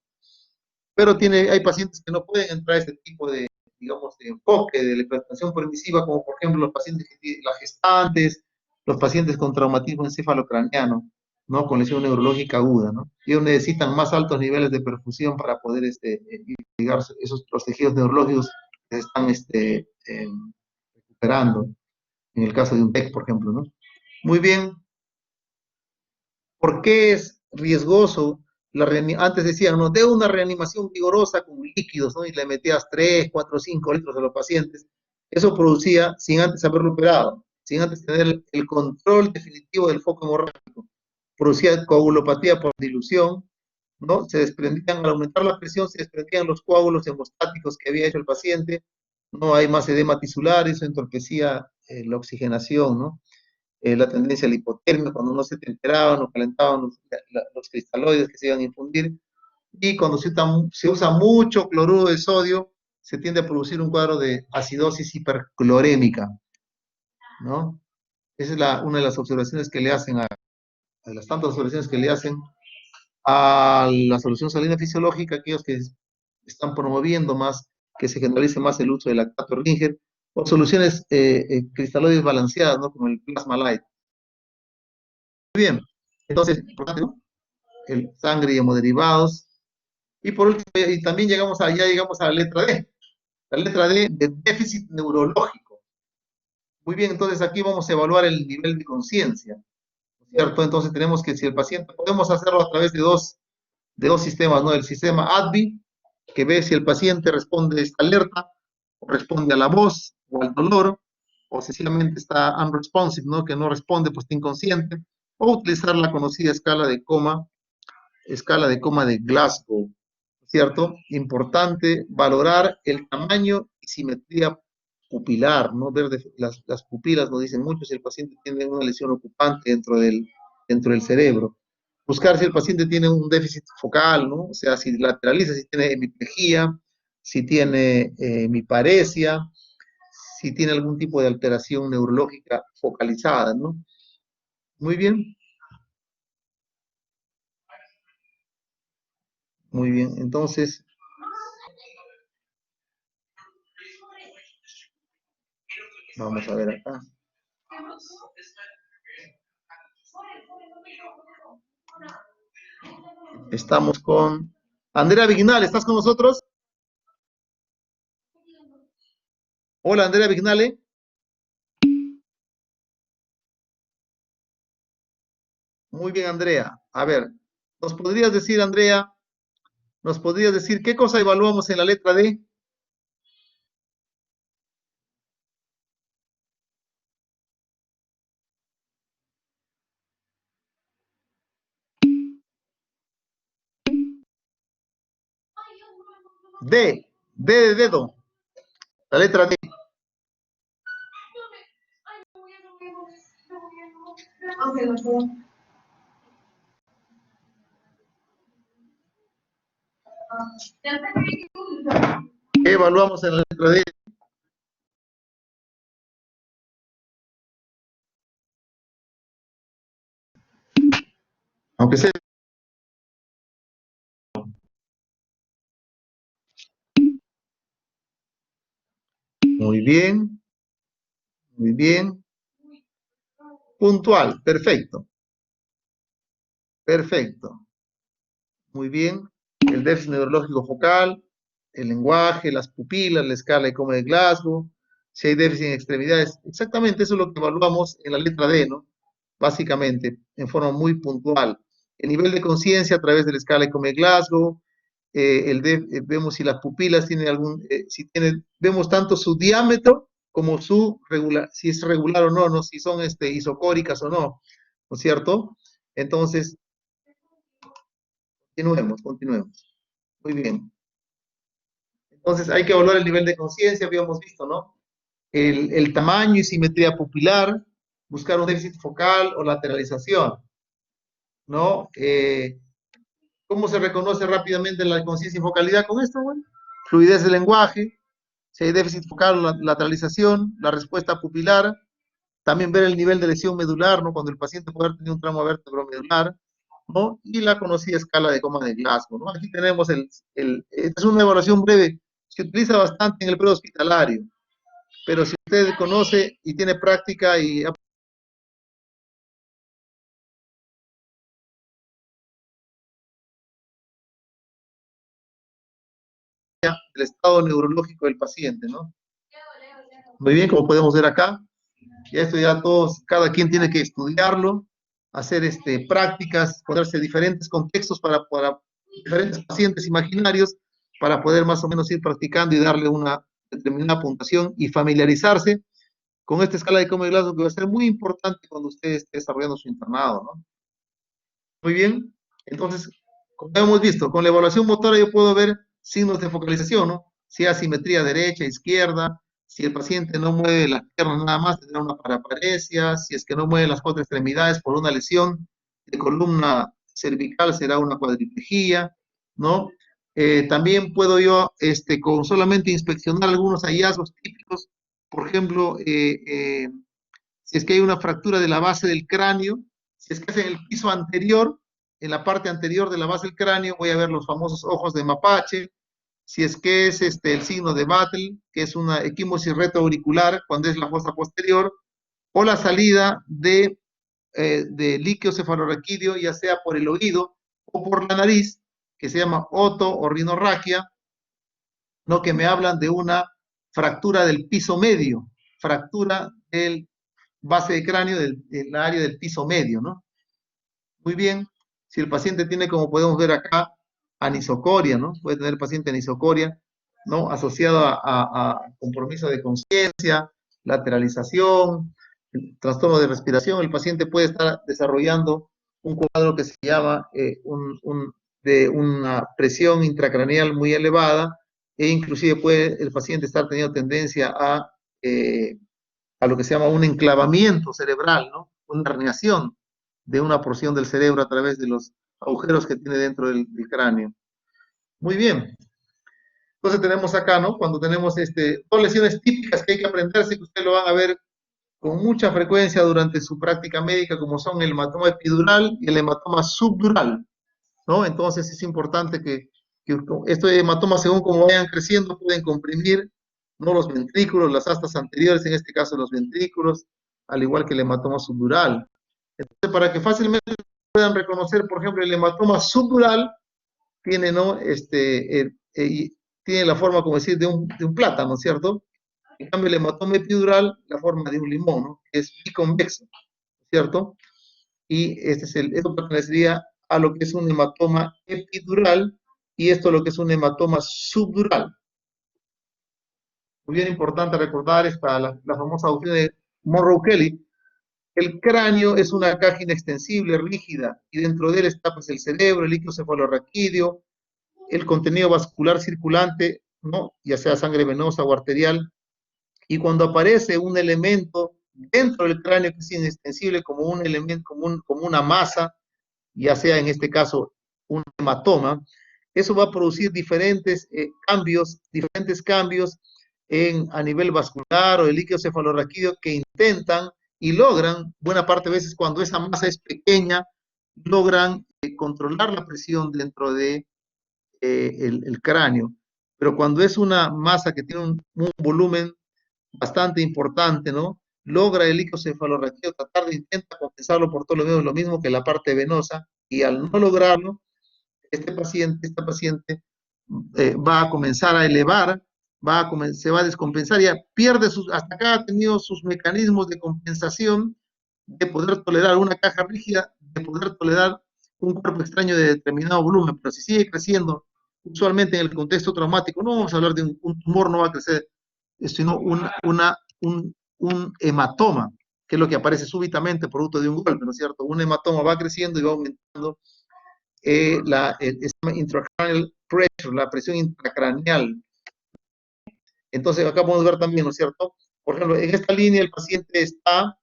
Pero hay pacientes que no pueden entrar a este tipo de, digamos, de enfoque de la hipertensión permisiva, como por ejemplo los pacientes que tienen las gestantes, los pacientes con traumatismo encefalocraniano, ¿no? Con lesión neurológica aguda, ¿no? Ellos necesitan más altos niveles de perfusión para poder irrigar los tejidos neurológicos que se están recuperando, en el caso de un TEC, por ejemplo, ¿no? Muy bien. ¿Por qué es riesgoso? Antes decían, no, de una reanimación vigorosa con líquidos, ¿no? Y le metías 3, 4, 5 litros a los pacientes. Eso producía, sin antes haberlo operado, sin antes tener el control definitivo del foco hemorrágico, producía coagulopatía por dilución, ¿no? Se desprendían, al aumentar la presión, se desprendían los coágulos hemostáticos que había hecho el paciente, no hay más edema tisular, eso entorpecía la oxigenación, ¿no? La tendencia a la hipotermia, cuando no se temperaban o calentaban los cristaloides que se iban a infundir, y cuando se usa mucho cloruro de sodio, se tiende a producir un cuadro de acidosis hiperclorémica, ¿no? Esa es una de las observaciones que le hacen de las tantas observaciones que le hacen a la solución salina fisiológica, aquellos que están promoviendo más, que se generalice más el uso del lactato Ringer, o soluciones cristaloides balanceadas, ¿no? Como el Plasma Light. Muy bien, entonces, importante, ¿no? El sangre y hemoderivados. Y por último, y también ya llegamos a la letra D. La letra D de déficit neurológico. Muy bien, entonces aquí vamos a evaluar el nivel de conciencia, ¿cierto? Entonces tenemos que, si el paciente, podemos hacerlo a través de dos sistemas, ¿no? El sistema ADVI, que ve si el paciente responde, está alerta, o responde a la voz, o al dolor, o sencillamente está unresponsive, ¿no? Que no responde, pues está inconsciente, o utilizar la conocida escala de coma de Glasgow, ¿cierto? Importante valorar el tamaño y simetría pupilar, ¿no? Ver las pupilas nos dicen mucho si el paciente tiene una lesión ocupante dentro del cerebro. Buscar si el paciente tiene un déficit focal, ¿no? O sea, si lateraliza, si tiene hemiplegia, si tiene hemiparesia, si tiene algún tipo de alteración neurológica focalizada, ¿no? Muy bien. Muy bien, entonces, vamos a ver acá. Estamos con Andrea Vignale, ¿estás con nosotros? Hola, Andrea Vignale. Muy bien, Andrea. A ver, ¿nos podrías decir, Andrea, nos podrías decir qué cosa evaluamos en la letra D? D, D de dedo. La letra D. ¿Qué evaluamos en la letra D? Aunque sea. Muy bien, muy bien. Puntual, perfecto. Perfecto. Muy bien. El déficit neurológico focal, el lenguaje, las pupilas, la escala de Coma de Glasgow, si hay déficit en extremidades. Exactamente, eso es lo que evaluamos en la letra D, ¿no? Básicamente, en forma muy puntual. El nivel de conciencia a través de la escala de Coma de Glasgow, vemos si las pupilas tienen vemos tanto su diámetro como su regular, si es regular o no, si son isocóricas o no, ¿no es cierto? Entonces, continuemos. Muy bien. Entonces, hay que evaluar el nivel de conciencia, habíamos visto, ¿no? El tamaño y simetría pupilar, buscar un déficit focal o lateralización, ¿no? ¿Cómo se reconoce rápidamente la conciencia y focalidad con esto? Bueno, fluidez del lenguaje, si hay déficit focal o lateralización, la respuesta pupilar, también ver el nivel de lesión medular, ¿no? Cuando el paciente puede haber tenido un tramo vértebro-medular, ¿no? Y la conocida escala de Coma de Glasgow, ¿no? Aquí tenemos es una evaluación breve, se utiliza bastante en el prehospitalario, pero si usted conoce y tiene práctica y el estado neurológico del paciente, ¿no? Muy bien, como podemos ver acá, ya esto ya todos, cada quien tiene que estudiarlo, hacer prácticas, ponerse diferentes contextos para diferentes pacientes imaginarios, para poder más o menos ir practicando y darle una determinada puntuación y familiarizarse con esta escala de Coma de Glasgow, que va a ser muy importante cuando usted esté desarrollando su internado, ¿no? Muy bien, entonces, como hemos visto, con la evaluación motora yo puedo ver signos de focalización, ¿no? Si hay asimetría derecha, izquierda, si el paciente no mueve las piernas nada más, tendrá una paraparesia, si es que no mueve las cuatro extremidades por una lesión de columna cervical, será una cuadriplegia, ¿no? También puedo yo, con solamente inspeccionar algunos hallazgos típicos, por ejemplo, si es que hay una fractura de la base del cráneo, si es que es en el piso anterior, en la parte anterior de la base del cráneo, voy a ver los famosos ojos de mapache, si es que es el signo de Battle, que es una equimosis retroauricular, cuando es la fosa posterior, o la salida de líquido cefalorraquídeo, ya sea por el oído o por la nariz, que se llama oto o rinorraquia, ¿no? Que me hablan de una fractura del piso medio, fractura del base de cráneo del área del piso medio, ¿no? Muy bien, si el paciente tiene, como podemos ver acá, anisocoria, ¿no? Puede tener el paciente anisocoria, ¿no? Asociado a compromiso de conciencia, lateralización, trastorno de respiración, el paciente puede estar desarrollando un cuadro que se llama de una presión intracraneal muy elevada e inclusive puede el paciente estar teniendo tendencia a lo que se llama un enclavamiento cerebral, ¿no? Una herniación de una porción del cerebro a través de los agujeros que tiene dentro del cráneo. Muy bien. Entonces tenemos acá, ¿no? Cuando tenemos dos lesiones típicas que hay que aprenderse, que ustedes lo van a ver con mucha frecuencia durante su práctica médica, como son el hematoma epidural y el hematoma subdural, ¿no? Entonces es importante que estos hematomas, según como vayan creciendo, pueden comprimir, ¿no? Los ventrículos, las astas anteriores, en este caso los ventrículos, al igual que el hematoma subdural. Entonces, para que fácilmente puedan reconocer, por ejemplo, el hematoma subdural tiene, ¿no? Tiene la forma, como decir, de un plátano, ¿cierto? En cambio, el hematoma epidural, la forma de un limón, ¿no? Que es biconvexo, ¿cierto? y esto pertenecería a lo que es un hematoma epidural, y esto lo que es un hematoma subdural. Muy bien importante recordar la famosa doctrina de Monroe-Kelly. El cráneo es una caja inextensible, rígida, y dentro de él está pues, el cerebro, el líquido cefalorraquídeo, el contenido vascular circulante, ¿no? Ya sea sangre venosa o arterial, y cuando aparece un elemento dentro del cráneo que es inextensible como un elemento, como una masa, ya sea en este caso un hematoma, eso va a producir diferentes cambios a nivel vascular o el líquido cefalorraquídeo que intentan y logran, buena parte de veces cuando esa masa es pequeña, logran controlar la presión dentro de el cráneo. Pero cuando es una masa que tiene un volumen bastante importante, ¿no? Logra el líquido cefalorraquídeo tratar de intentar compensarlo por todo lo mismo que la parte venosa, y al no lograrlo, esta paciente va a comenzar a elevar, se va a descompensar, ya pierde hasta acá ha tenido sus mecanismos de compensación, de poder tolerar una caja rígida, de poder tolerar un cuerpo extraño de determinado volumen, pero si sigue creciendo, usualmente en el contexto traumático, no vamos a hablar de un tumor, no va a crecer, sino un hematoma, que es lo que aparece súbitamente producto de un golpe, ¿no es cierto? Un hematoma va creciendo y va aumentando intracranial pressure, la presión intracraneal. Entonces acá podemos ver también, ¿no es cierto? Por ejemplo, en esta línea el paciente está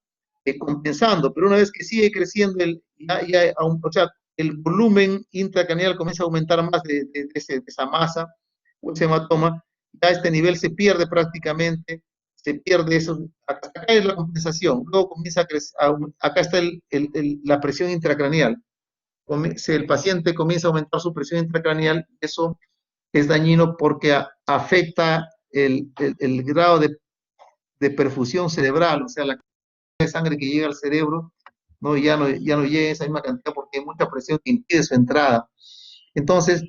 compensando, pero una vez que sigue creciendo, o sea, el volumen intracraneal comienza a aumentar más de esa masa o ese hematoma, ya este nivel se pierde prácticamente, se pierde eso, acá es la compensación, luego comienza a crecer, acá está la presión intracraneal, el paciente comienza a aumentar su presión intracraneal, eso es dañino porque afecta el grado de perfusión cerebral, o sea, la cantidad de sangre que llega al cerebro, ¿no? Ya no llega esa misma cantidad porque hay mucha presión que impide su entrada. Entonces,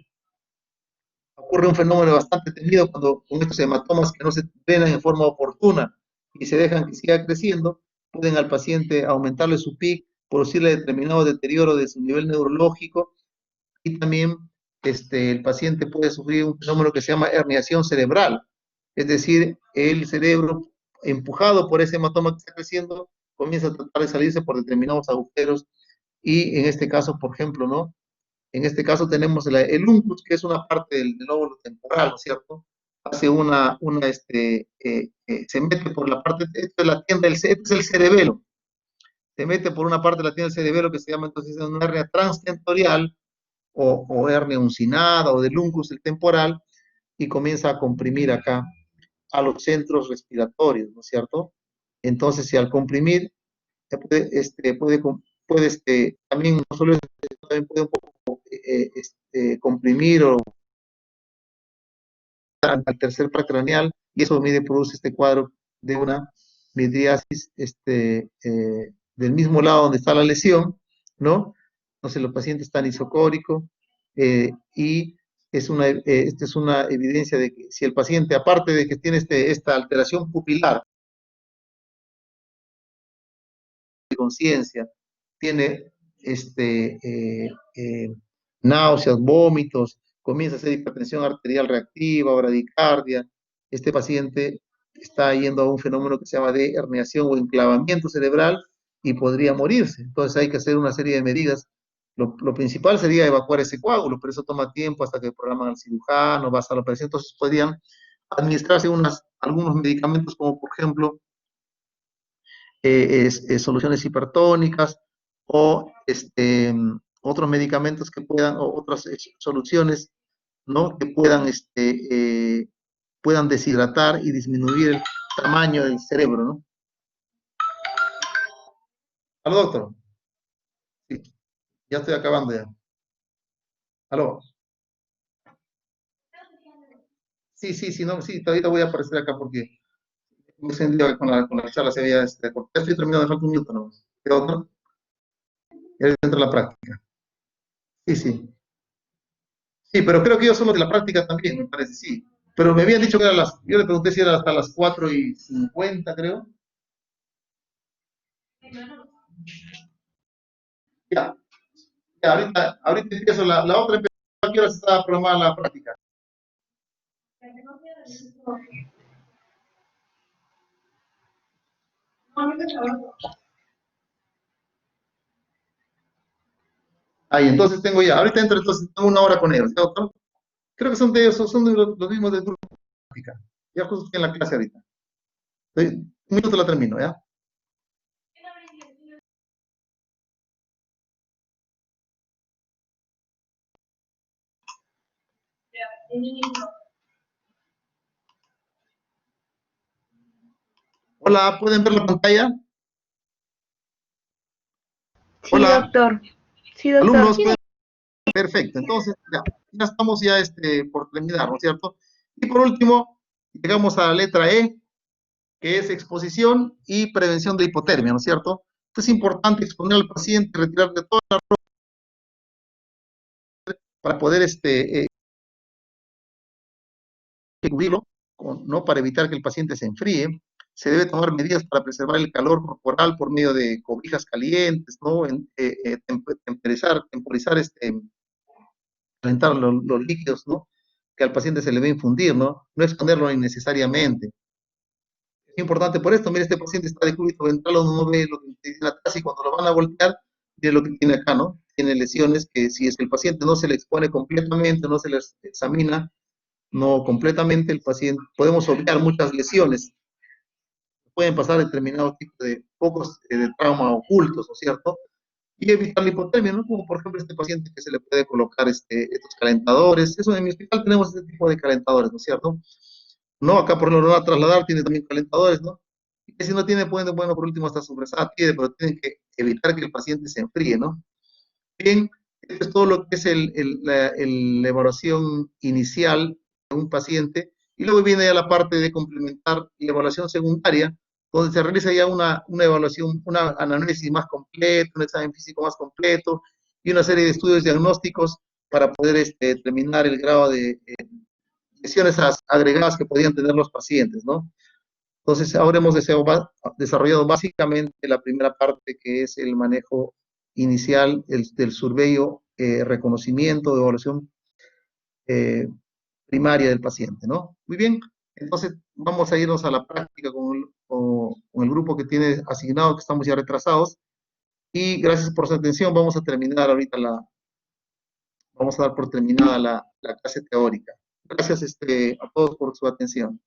ocurre un fenómeno bastante temido cuando con estos hematomas que no se drenan en forma oportuna y se dejan que siga creciendo, pueden al paciente aumentarle su PIC, producirle determinado deterioro de su nivel neurológico, y también el paciente puede sufrir un fenómeno que se llama herniación cerebral, es decir, el cerebro empujado por ese hematoma que está creciendo comienza a tratar de salirse por determinados agujeros, y en este caso, por ejemplo, ¿no? En este caso tenemos el uncus, que es una parte del lóbulo temporal, ¿no es cierto? Hace se mete por la parte, esta es la tienda, este es el cerebelo, se mete por una parte de la tienda del cerebelo que se llama entonces una hernia transtentorial, o hernia uncinada, o del uncus el temporal, y comienza a comprimir acá a los centros respiratorios, ¿no es cierto? Entonces, si al comprimir, también no solo también puede un poco comprimir o al tercer craneal, y eso produce este cuadro de una midriasis del mismo lado donde está la lesión, ¿no? Entonces los pacientes están isocóricos, y esta es una evidencia de que si el paciente, aparte de que tiene esta alteración pupilar de conciencia, tiene náuseas, vómitos, comienza a hacer hipertensión arterial reactiva, bradicardia, este paciente está yendo a un fenómeno que se llama de herniación o enclavamiento cerebral y podría morirse. Entonces hay que hacer una serie de medidas. Lo principal sería evacuar ese coágulo, pero eso toma tiempo hasta que programan al cirujano, va a la operación. Entonces podrían administrarse algunos medicamentos como por ejemplo soluciones hipertónicas, o otros medicamentos que puedan, o otras soluciones, ¿no? Que puedan deshidratar y disminuir el tamaño del cerebro, ¿no? ¿Aló, doctor? Sí, ya estoy acabando ya. ¿Aló? Sí, no, sí, ahorita voy a aparecer acá porque me encendió con la charla, se había, ya estoy terminando, me falta un minuto, ¿no? ¿Qué otro? Ya dentro de la práctica. Sí. Sí, pero creo que ellos son los de la práctica también, me parece, sí. Pero me habían dicho que yo le pregunté si era hasta las 4:50, creo. Ya, ya, ahorita empiezo la otra, ¿a qué hora está programada la práctica? Ahí, entonces tengo ya, ahorita entro, entonces tengo 1 hora con ellos, ¿ya, doctor? Creo que son de ellos, son de los mismos del grupo de práctica. Ya justo estoy en la clase ahorita. Un minuto la termino, ¿ya? Hola, ¿pueden ver la pantalla? Sí, Hola. doctor. Sí, doctor. Alumnos, perfecto, entonces ya estamos ya por terminar, ¿no es cierto? Y por último, llegamos a la letra E, que es exposición y prevención de hipotermia, ¿no es cierto? Es importante exponer al paciente, retirarle toda la ropa para poder cubrirlo, ¿no? Para evitar que el paciente se enfríe. Se debe tomar medidas para preservar el calor corporal por medio de cobijas calientes, ¿no? Temporizar, calentar los líquidos, ¿no? Que al paciente se le va a infundir, ¿no? No exponerlo innecesariamente. Es importante por esto, mire, este paciente está de cúbito ventral, no ve lo que tiene atrás y cuando lo van a voltear, mire lo que tiene acá, ¿no? Tiene lesiones que si es que el paciente no se le expone completamente, no se le examina, no completamente, el paciente, podemos obviar muchas lesiones. Pueden pasar determinados tipos de focos de trauma ocultos, ¿no es cierto? Y evitar la hipotermia, ¿no? Como por ejemplo este paciente que se le puede colocar estos calentadores. Eso en mi hospital tenemos este tipo de calentadores, ¿no es cierto? No, acá por ejemplo lo van a trasladar, tiene también calentadores, ¿no? Y si no tiene, pueden, bueno, por último hasta su fresada tiene, pero tienen que evitar que el paciente se enfríe, ¿no? Bien, esto es todo lo que es la evaluación inicial de un paciente, y luego viene ya la parte de complementar la evaluación secundaria, donde se realiza ya una evaluación, una anamnesis más completa, un examen físico más completo, y una serie de estudios diagnósticos para poder determinar el grado de lesiones agregadas que podían tener los pacientes, ¿no? Entonces, ahora hemos desarrollado básicamente la primera parte, que es el manejo inicial del surveyo, reconocimiento, de evaluación primaria del paciente, ¿no? Muy bien, entonces vamos a irnos a la práctica con el grupo que tiene asignado, que estamos ya retrasados, y gracias por su atención. Vamos a terminar ahorita vamos a dar por terminada la clase teórica. Gracias a todos por su atención.